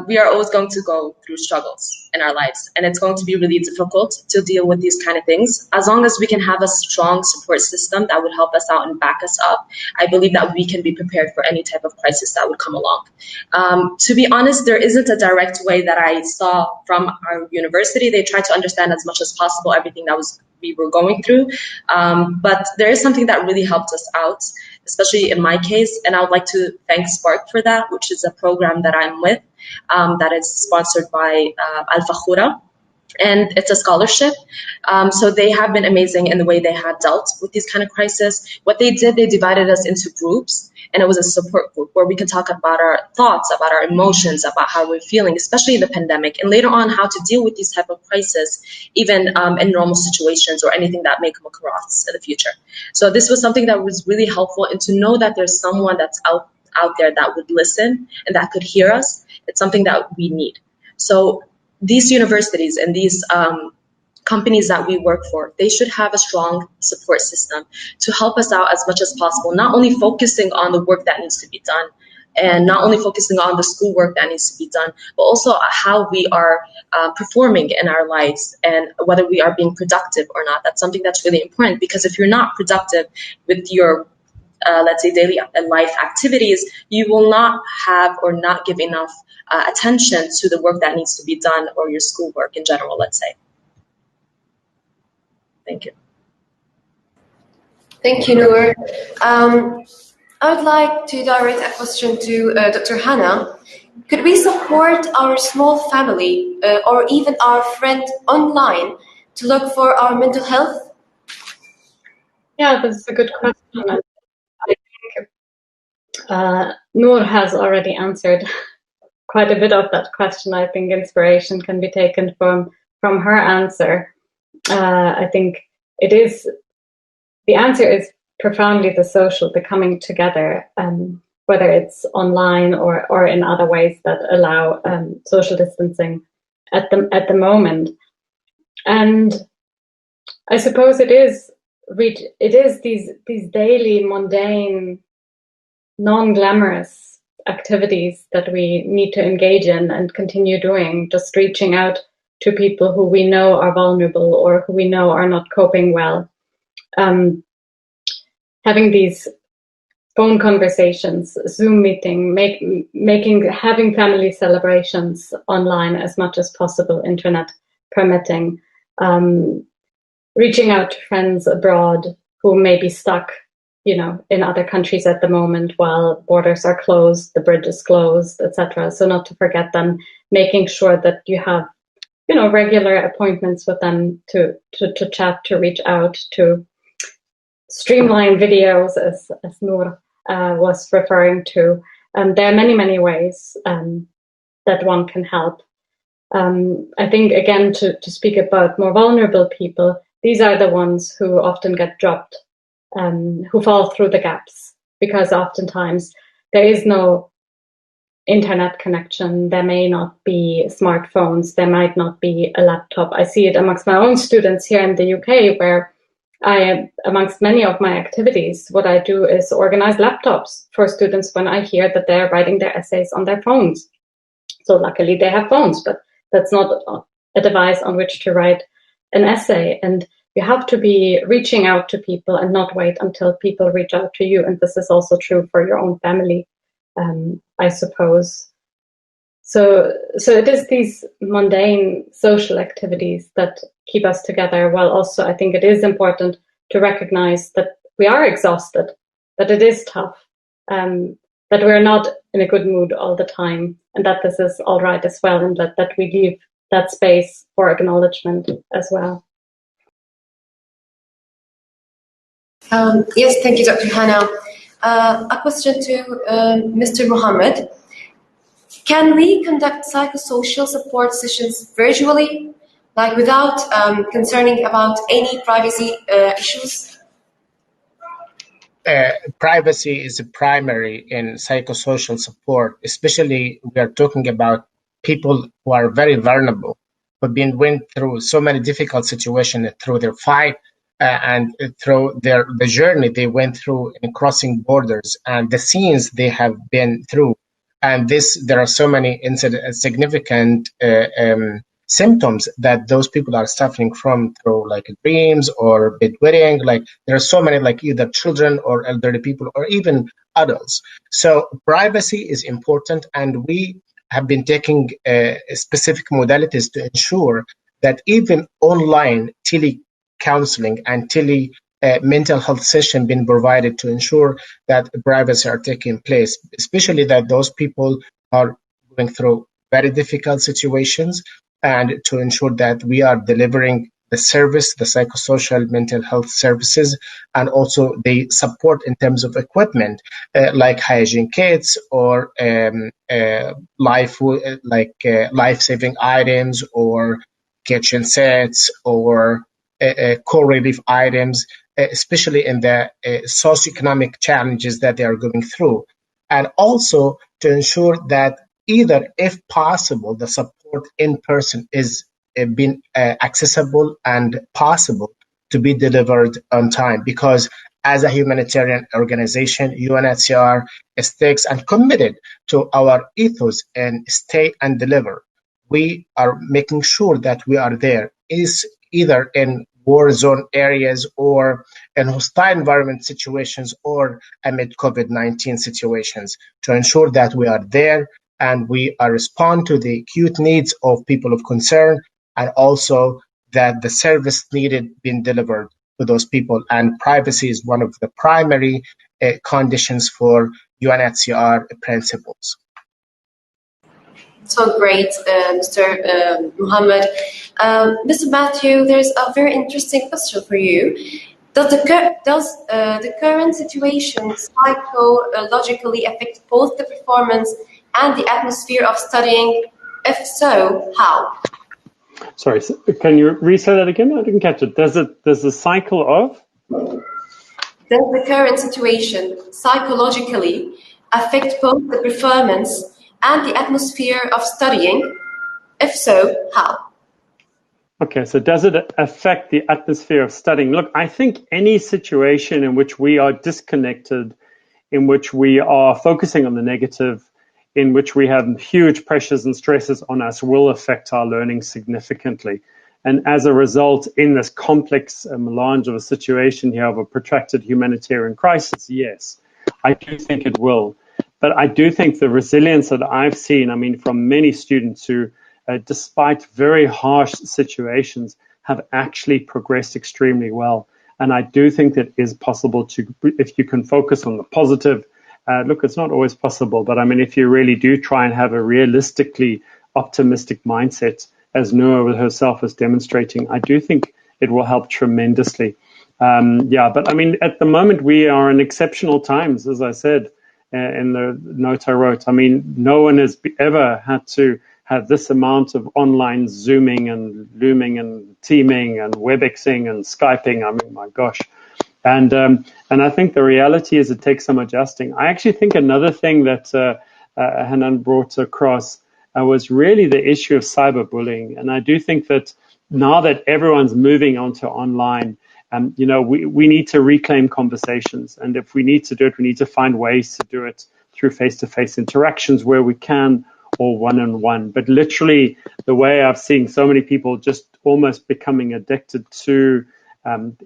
we are always going to go through struggles in our lives, and it's going to be really difficult to deal with these kind of things. As long as we can have a strong support system that would help us out and back us up, I believe that we can be prepared for any type of crisis that would come along. To be honest, there isn't a direct way that I saw from our university. They tried to understand as much as possible everything that we were going through, but there is something that really helped us out, especially in my case, and I would like to thank Spark for that, which is a program that I'm with, that is sponsored by Al Fakhura, and it's a scholarship. So they have been amazing in the way they have dealt with these kind of crises. What they did, they divided us into groups, and it was a support group where we could talk about our thoughts, about our emotions, about how we're feeling, especially in the pandemic, and later on how to deal with these type of crises, even in normal situations or anything that may come across in the future. So this was something that was really helpful, and to know that there's someone that's out there that would listen and that could hear us, it's something that we need. So these universities and these companies that we work for, they should have a strong support system to help us out as much as possible, not only focusing on the work that needs to be done and not only focusing on the schoolwork that needs to be done, but also how we are performing in our lives and whether we are being productive or not. That's something that's really important, because if you're not productive with your let's say daily life activities, you will not have or not give enough attention to the work that needs to be done or your schoolwork in general, let's say. Thank you. Thank you, Noor. I would like to direct a question to Dr. Hanna. Could we support our small family or even our friend online to look for our mental health? Yeah, this is a good question. I think Noor has already answered quite a bit of that question. I think inspiration can be taken from her answer. I think the answer is profoundly the social, the coming together, whether it's online or in other ways that allow social distancing at the moment. And I suppose it is these daily mundane, non-glamorous activities that we need to engage in and continue doing, just reaching out to people who we know are vulnerable or who we know are not coping well. Having these phone conversations, Zoom meeting, having family celebrations online as much as possible, internet permitting, reaching out to friends abroad who may be stuck, in other countries at the moment while borders are closed, the bridge is closed, etc. So not to forget them, making sure that you have, regular appointments with them to chat, to reach out, to streamline videos, as Noor was referring to. There are many, many ways that one can help. I think, again, to speak about more vulnerable people, these are the ones who often get dropped, who fall through the gaps, because oftentimes there is no internet connection, there may not be smartphones, there might not be a laptop. I see it amongst my own students here in the UK, where amongst many of my activities, what I do is organize laptops for students when I hear that they're writing their essays on their phones. So luckily they have phones, but that's not a device on which to write an essay. And you have to be reaching out to people and not wait until people reach out to you. And this is also true for your own family, I suppose. So it is these mundane social activities that keep us together, while also I think it is important to recognize that we are exhausted, that it is tough, that we're not in a good mood all the time, and that this is all right as well, and that we leave that space for acknowledgement as well. Yes, thank you, Dr. Hanna. A question to Mr. Mohammed. Can we conduct psychosocial support sessions virtually, like without concerning about any privacy issues? Privacy is a primary in psychosocial support, especially we are talking about people who are very vulnerable, who've went through so many difficult situations through their fight and through the journey they went through in crossing borders and the scenes they have been through. And there are so many significant symptoms that those people are suffering from through like dreams or bedwetting. Like there are so many, like either children or elderly people or even adults. So privacy is important, and we have been taking specific modalities to ensure that even online tele-counseling and mental health session being provided to ensure that privacy are taking place, especially that those people are going through very difficult situations, and to ensure that we are delivering the service, the psychosocial mental health services, and also the support in terms of equipment, like hygiene kits or life-saving items or kitchen sets or co-relief items, especially in the socioeconomic challenges that they are going through. And also to ensure that either, if possible, the support in person is being accessible and possible to be delivered on time. Because as a humanitarian organization, UNHCR sticks and committed to our ethos and stay and deliver. We are making sure that we are there, is either in war zone areas or in hostile environment situations or amid COVID-19 situations, to ensure that we are there and we respond to the acute needs of people of concern, and also that the service needed being delivered to those people. And privacy is one of the primary conditions for UNHCR principles. So great, Mr. Mohammed. Mr. Matthew, there's a very interesting question for you. Does the current situation psychologically affect both the performance and the atmosphere of studying? If so, how? Sorry, can you re-say that again? I didn't catch it. Does the cycle of? Does the current situation psychologically affect both the performance and the atmosphere of studying? If so, how? Okay, so does it affect the atmosphere of studying? Look, I think any situation in which we are disconnected, in which we are focusing on the negative, in which we have huge pressures and stresses on us, will affect our learning significantly. And as a result, in this complex melange of a situation here of a protracted humanitarian crisis, yes, I do think it will. But I do think the resilience that I've seen, I mean, from many students who, despite very harsh situations, have actually progressed extremely well. And I do think that it is possible to, if you can focus on the positive, look, it's not always possible, but I mean, if you really do try and have a realistically optimistic mindset, as Noor herself is demonstrating, I do think it will help tremendously. But I mean, at the moment, we are in exceptional times, as I said in the note I wrote. I mean, no one has ever had to have this amount of online Zooming and Looming and Teaming and WebExing and Skyping. I mean, my gosh. And I think the reality is it takes some adjusting. I actually think another thing that Hanna brought across was really the issue of cyberbullying. And I do think that now that everyone's moving onto online, we need to reclaim conversations. And if we need to do it, we need to find ways to do it through face-to-face interactions where we can, or one-on-one. But literally, the way I've seen so many people just almost becoming addicted to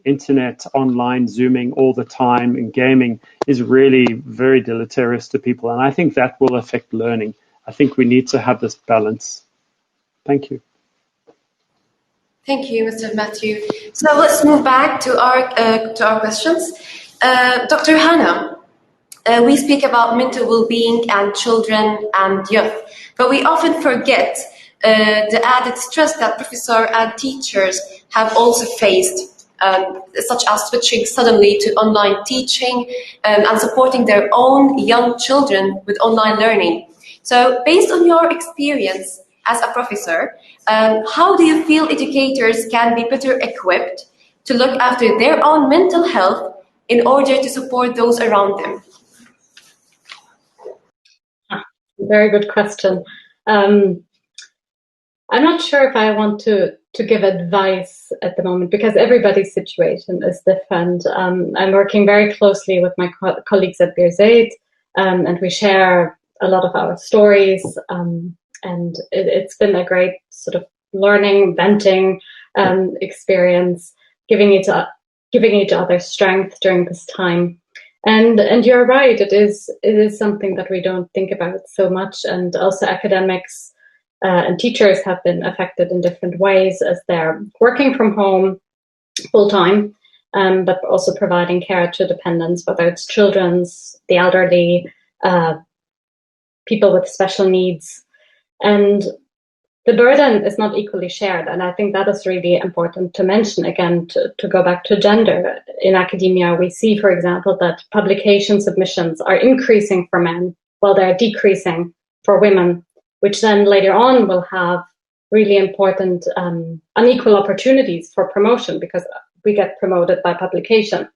internet, online, Zooming all the time, and gaming is really very deleterious to people. And I think that will affect learning. I think we need to have this balance. Thank you. Thank you, Mr. Matthew. So let's move back to our questions. Dr. Hanna, we speak about mental well-being and children and youth, but we often forget the added stress that professors and teachers have also faced, such as switching suddenly to online teaching and supporting their own young children with online learning. So based on your experience as a professor, how do you feel educators can be better equipped to look after their own mental health in order to support those around them? Very good question. I'm not sure if I want to give advice at the moment because everybody's situation is different. I'm working very closely with my colleagues at Birzeit, and we share a lot of our stories. And it's been a great sort of learning, venting experience, giving each other strength during this time. And you're right, it is something that we don't think about so much. And also academics and teachers have been affected in different ways as they're working from home full time, but also providing care to dependents, whether it's children's, the elderly, people with special needs. And the burden is not equally shared. And I think that is really important to mention, again, to go back to gender. In academia, we see, for example, that publication submissions are increasing for men while they're decreasing for women, which then later on will have really important unequal opportunities for promotion because we get promoted by publication.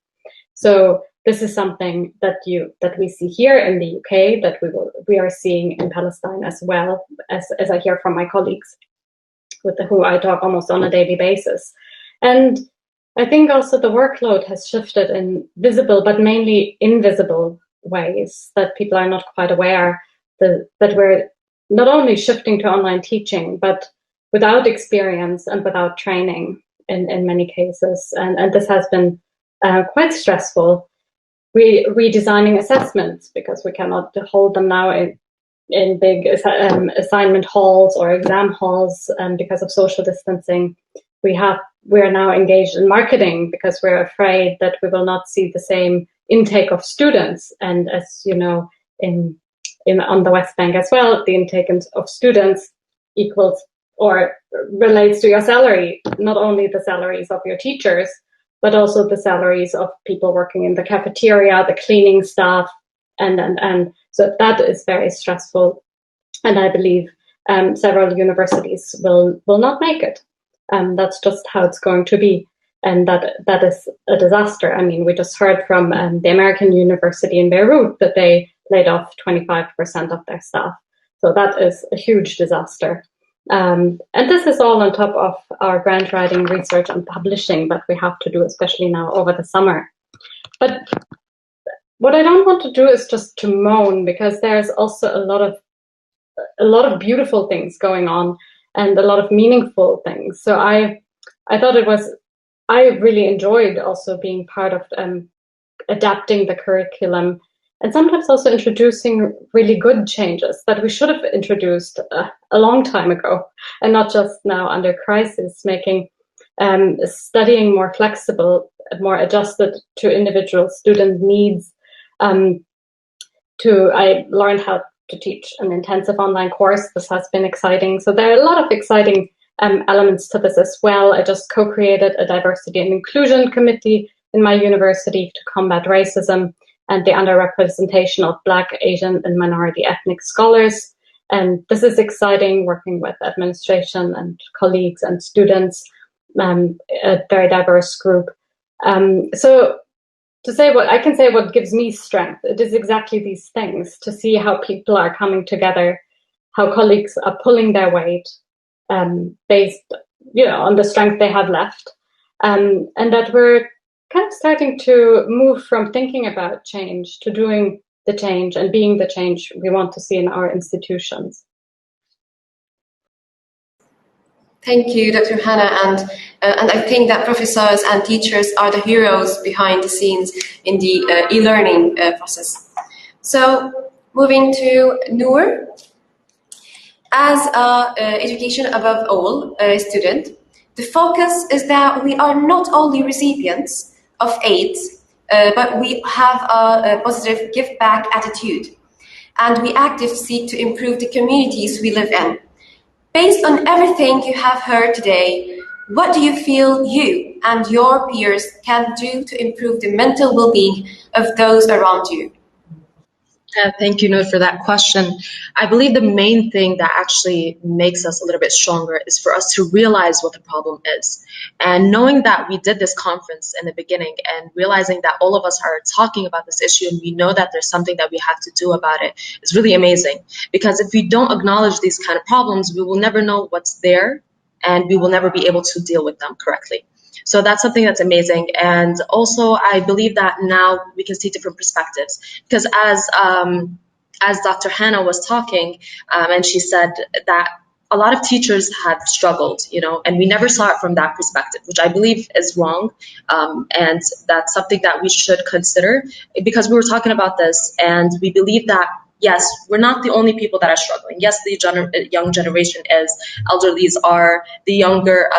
So this is something that we see here in the UK, that we are seeing in Palestine as well, as I hear from my colleagues with who I talk almost on a daily basis. And I think also the workload has shifted in visible but mainly invisible ways that people are not quite aware that we're not only shifting to online teaching, but without experience and without training in many cases. And this has been quite stressful. Redesigning assessments because we cannot hold them now in big assignment halls or exam halls because of social distancing. We are now engaged in marketing because we're afraid that we will not see the same intake of students. And as you know, on the West Bank as well, the intake of students equals or relates to your salary, not only the salaries of your teachers, but also the salaries of people working in the cafeteria, the cleaning staff, and so that is very stressful And I believe several universities will not make it. That's just how it's going to be. And that is a disaster. I mean, we just heard from the American University in Beirut that they laid off 25% of their staff. So that is a huge disaster. And this is all on top of our grant writing, research, and publishing that we have to do, especially now over the summer. But what I don't want to do is just to moan, because there's also a lot of beautiful things going on and a lot of meaningful things. So I thought I really enjoyed also being part of adapting the curriculum, and sometimes also introducing really good changes that we should have introduced a long time ago, and not just now under crisis, making studying more flexible, more adjusted to individual student needs. I learned how to teach an intensive online course. This has been exciting. So there are a lot of exciting elements to this as well. I just co-created a diversity and inclusion committee in my university to combat racism and the underrepresentation of Black, Asian, and minority ethnic scholars. And this is exciting, working with administration and colleagues and students, a very diverse group. So to say what gives me strength, it is exactly these things, to see how people are coming together, how colleagues are pulling their weight based on the strength they have left, and that we're kind of starting to move from thinking about change to doing the change and being the change we want to see in our institutions. Thank you, Dr. Hanna, and I think that professors and teachers are the heroes behind the scenes in the e-learning process. So, moving to Noor. As education above all student, the focus is that we are not only recipients of aid, but we have a positive give-back attitude, and we actively seek to improve the communities we live in. Based on everything you have heard today, what do you feel you and your peers can do to improve the mental well-being of those around you? Thank you, Noor, for that question. I believe the main thing that actually makes us a little bit stronger is for us to realize what the problem is. And knowing that we did this conference in the beginning and realizing that all of us are talking about this issue and we know that there's something that we have to do about it is really amazing. Because if we don't acknowledge these kind of problems, we will never know what's there and we will never be able to deal with them correctly. So that's something that's amazing. And also, I believe that now we can see different perspectives. Because as Dr. Hanna was talking, and she said that a lot of teachers had struggled, and we never saw it from that perspective, which I believe is wrong. And that's something that we should consider, because we were talking about this, and we believe that yes, we're not the only people that are struggling. Yes, the young generation is, elderlies are, the younger,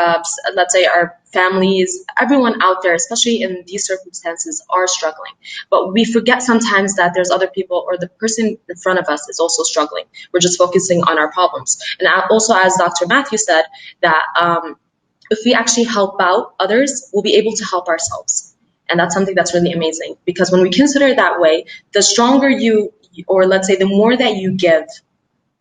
let's say our families, everyone out there, especially in these circumstances, are struggling. But we forget sometimes that there's other people, or the person in front of us is also struggling. We're just focusing on our problems. And also, as Dr. Matthew said, that if we actually help out others, we'll be able to help ourselves. And that's something that's really amazing, because when we consider it that way, the stronger you, or let's say the more that you give,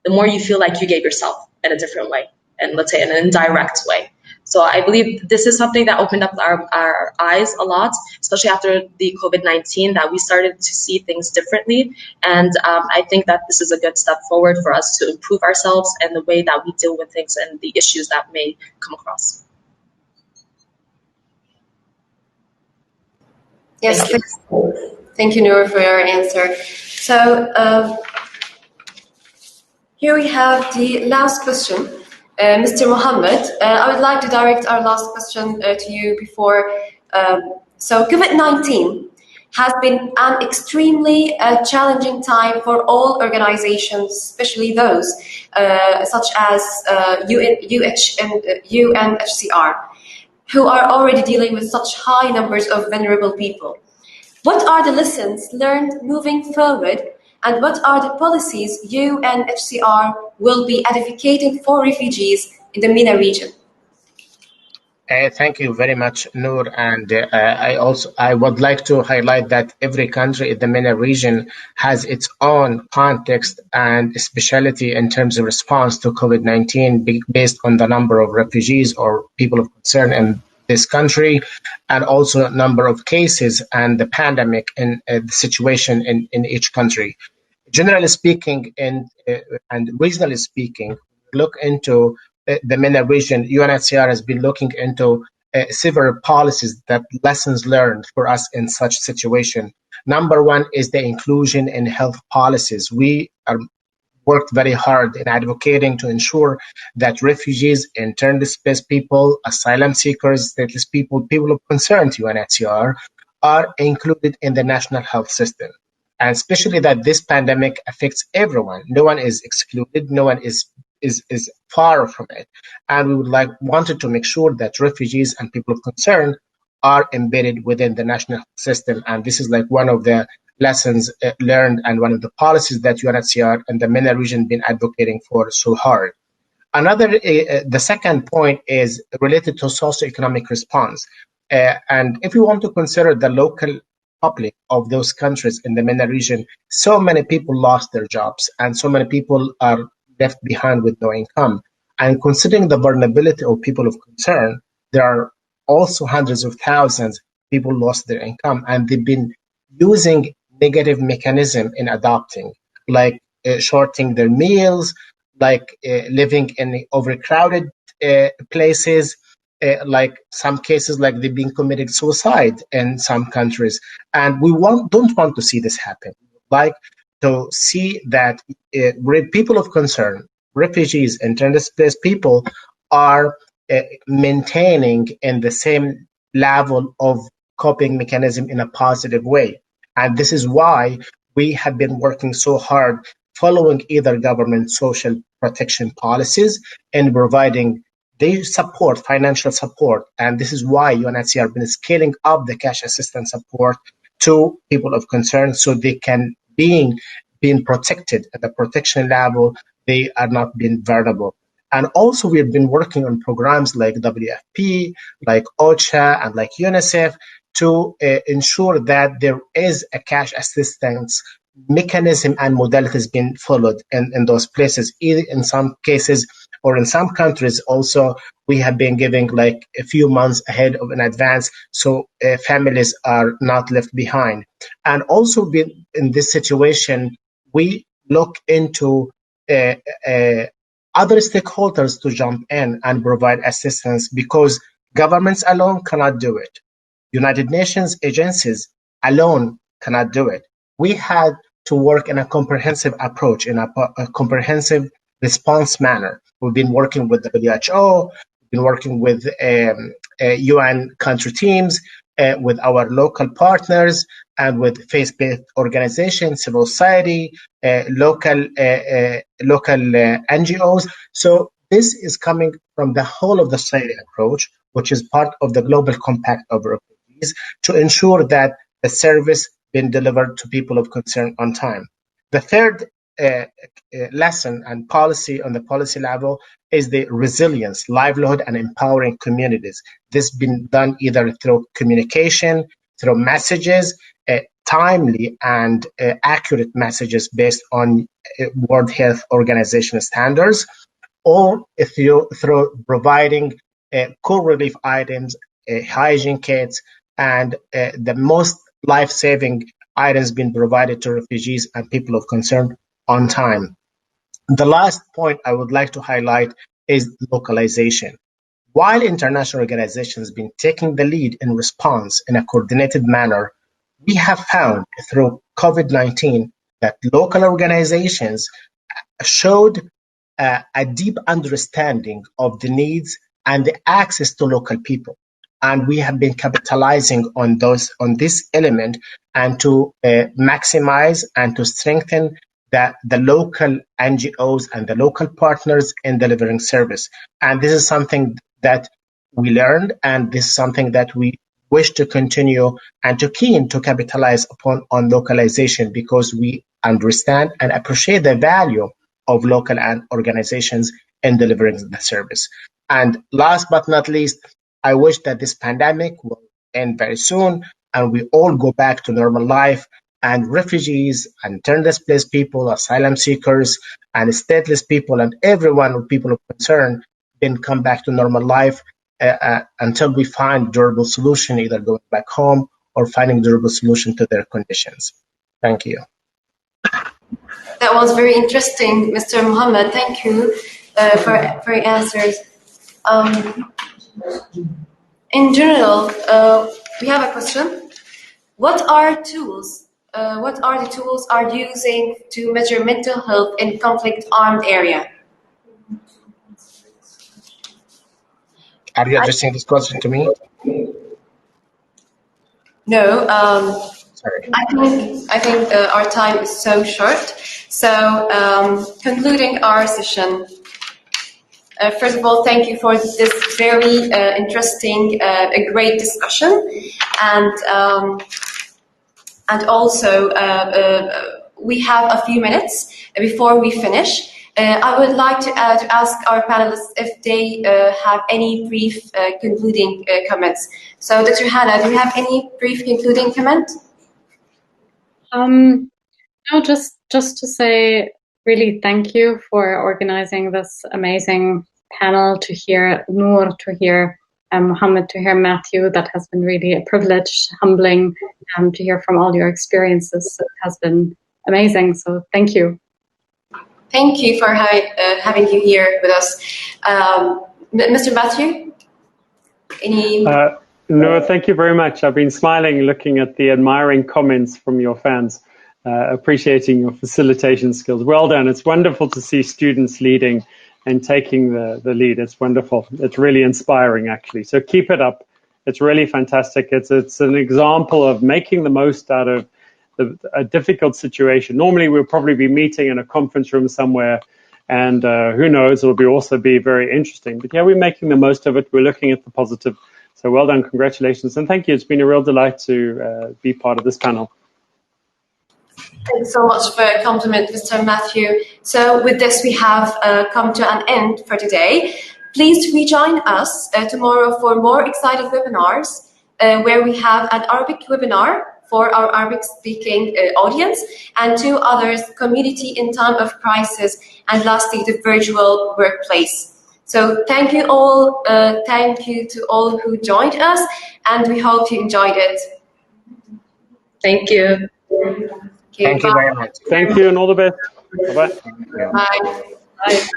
the more you feel like you gave yourself in a different way, and let's say in an indirect way. So I believe this is something that opened up our eyes a lot, especially after the COVID-19, that we started to see things differently. And I think that this is a good step forward for us to improve ourselves and the way that we deal with things and the issues that may come across. Yes, thank you, Noor, for your answer. So here we have the last question. Mr. Mohammed, I would like to direct our last question to you before. So COVID-19 has been an extremely challenging time for all organizations, especially those such as UNHCR, who are already dealing with such high numbers of vulnerable people. What are the lessons learned moving forward, and what are the policies UNHCR will be advocating for refugees in the MENA region? Thank you very much, Noor. And I would like to highlight that every country in the MENA region has its own context and speciality in terms of response to COVID-19 based on the number of refugees or people of concern in this country, and also number of cases and the pandemic and the situation in each country. Generally speaking, and regionally speaking, look into the MENA region. UNHCR has been looking into several policies that lessons learned for us in such situation. Number one is the inclusion in health policies. We are worked very hard in advocating to ensure that refugees, internally displaced people, asylum seekers, stateless people, people of concern to UNHCR are included in the national health system. And especially that this pandemic affects everyone. No one is excluded. No one is far from it. And we would wanted to make sure that refugees and people of concern are embedded within the national system. And this is like one of the lessons learned and one of the policies that UNHCR and the MENA region been advocating for so hard. The second point is related to socioeconomic response. And if we want to consider the local public of those countries in the MENA region, so many people lost their jobs and so many people are left behind with no income. And considering the vulnerability of people of concern, there are also hundreds of thousands of people lost their income, and they've been using negative mechanism in adopting, like shorting their meals, like living in overcrowded places, like some cases like they've been committed suicide in some countries. And we don't want to see this happen. Like to see that people of concern, refugees, internally displaced people are maintaining in the same level of coping mechanism in a positive way. And this is why we have been working so hard following either government social protection policies and providing the support, financial support. And this is why UNHCR has been scaling up the cash assistance support to people of concern so they can being protected at the protection level. They are not being vulnerable. And also we've been working on programs like WFP, like OCHA, and like UNICEF to ensure that there is a cash assistance mechanism and modalities being followed in those places. Either in some cases or in some countries also, we have been giving like a few months ahead of an advance so families are not left behind. And also in this situation, we look into other stakeholders to jump in and provide assistance because governments alone cannot do it. United Nations agencies alone cannot do it. We had to work in a comprehensive approach, in a comprehensive response manner. We've been working with the WHO, we've been working with UN country teams, with our local partners, and with faith-based organizations, civil society, local NGOs. So this is coming from the whole of the society approach, which is part of the global compact of refugees, to ensure that the service been delivered to people of concern on time. The third lesson and policy on the policy level is the resilience, livelihood, and empowering communities. This has been done either through communication, through messages, timely and accurate messages based on World Health Organization standards, or through providing core relief items, hygiene kits, and the most life-saving items being provided to refugees and people of concern on time. The last point I would like to highlight is localization. While international organizations have been taking the lead in response in a coordinated manner, we have found through COVID-19 that local organizations showed a deep understanding of the needs and the access to local people. And we have been capitalizing on this element and to maximize and to strengthen the local NGOs and the local partners in delivering service. And this is something that we learned, and this is something that we wish to continue and to keen to capitalize upon on localization, because we understand and appreciate the value of local organizations in delivering the service. And last but not least, I wish that this pandemic will end very soon and we all go back to normal life, and refugees and internally displaced people, asylum seekers, and stateless people, and everyone with people of concern then come back to normal life until we find durable solution, either going back home or finding durable solution to their conditions. Thank you. That was very interesting, Mr. Mohammed. Thank you for your answers. In general, we have a question. What are the tools are using to measure mental health in conflict-armed area? Are you addressing this question to me? No. Sorry. I think our time is so short. So, concluding our session. First of all, thank you for this very interesting, a great discussion, and also we have a few minutes before we finish. I would like to ask our panelists if they have any brief concluding comments. So, Dr. Hanna, do you have any brief concluding comment? No, just to say really thank you for organizing this amazing panel, to hear Noor, to hear Mohammed, to hear Matthew. That has been really a privilege, humbling, to hear from all your experiences. It has been amazing, so thank you. Thank you for having you here with us. Mr. Matthew, any... No, thank you very much. I've been smiling looking at the admiring comments from your fans, appreciating your facilitation skills. Well done. It's wonderful to see students leading and taking the lead. It's wonderful. It's really inspiring, actually. So keep it up. It's really fantastic. It's an example of making the most out of a difficult situation. Normally, we'll probably be meeting in a conference room somewhere, and who knows, it'll also be very interesting. But yeah, we're making the most of it. We're looking at the positive. So well done, congratulations, and thank you. It's been a real delight to be part of this panel. Thanks so much for a compliment, Mr. Matthew. So with this, we have come to an end for today. Please rejoin us tomorrow for more exciting webinars, where we have an Arabic webinar for our Arabic-speaking audience, and 2 others, community in time of crisis, and lastly, the virtual workplace. So thank you all. Thank you to all who joined us, and we hope you enjoyed it. Thank you. Okay, Thank you very much. Thank you and all the best. Bye-bye. Bye. Bye.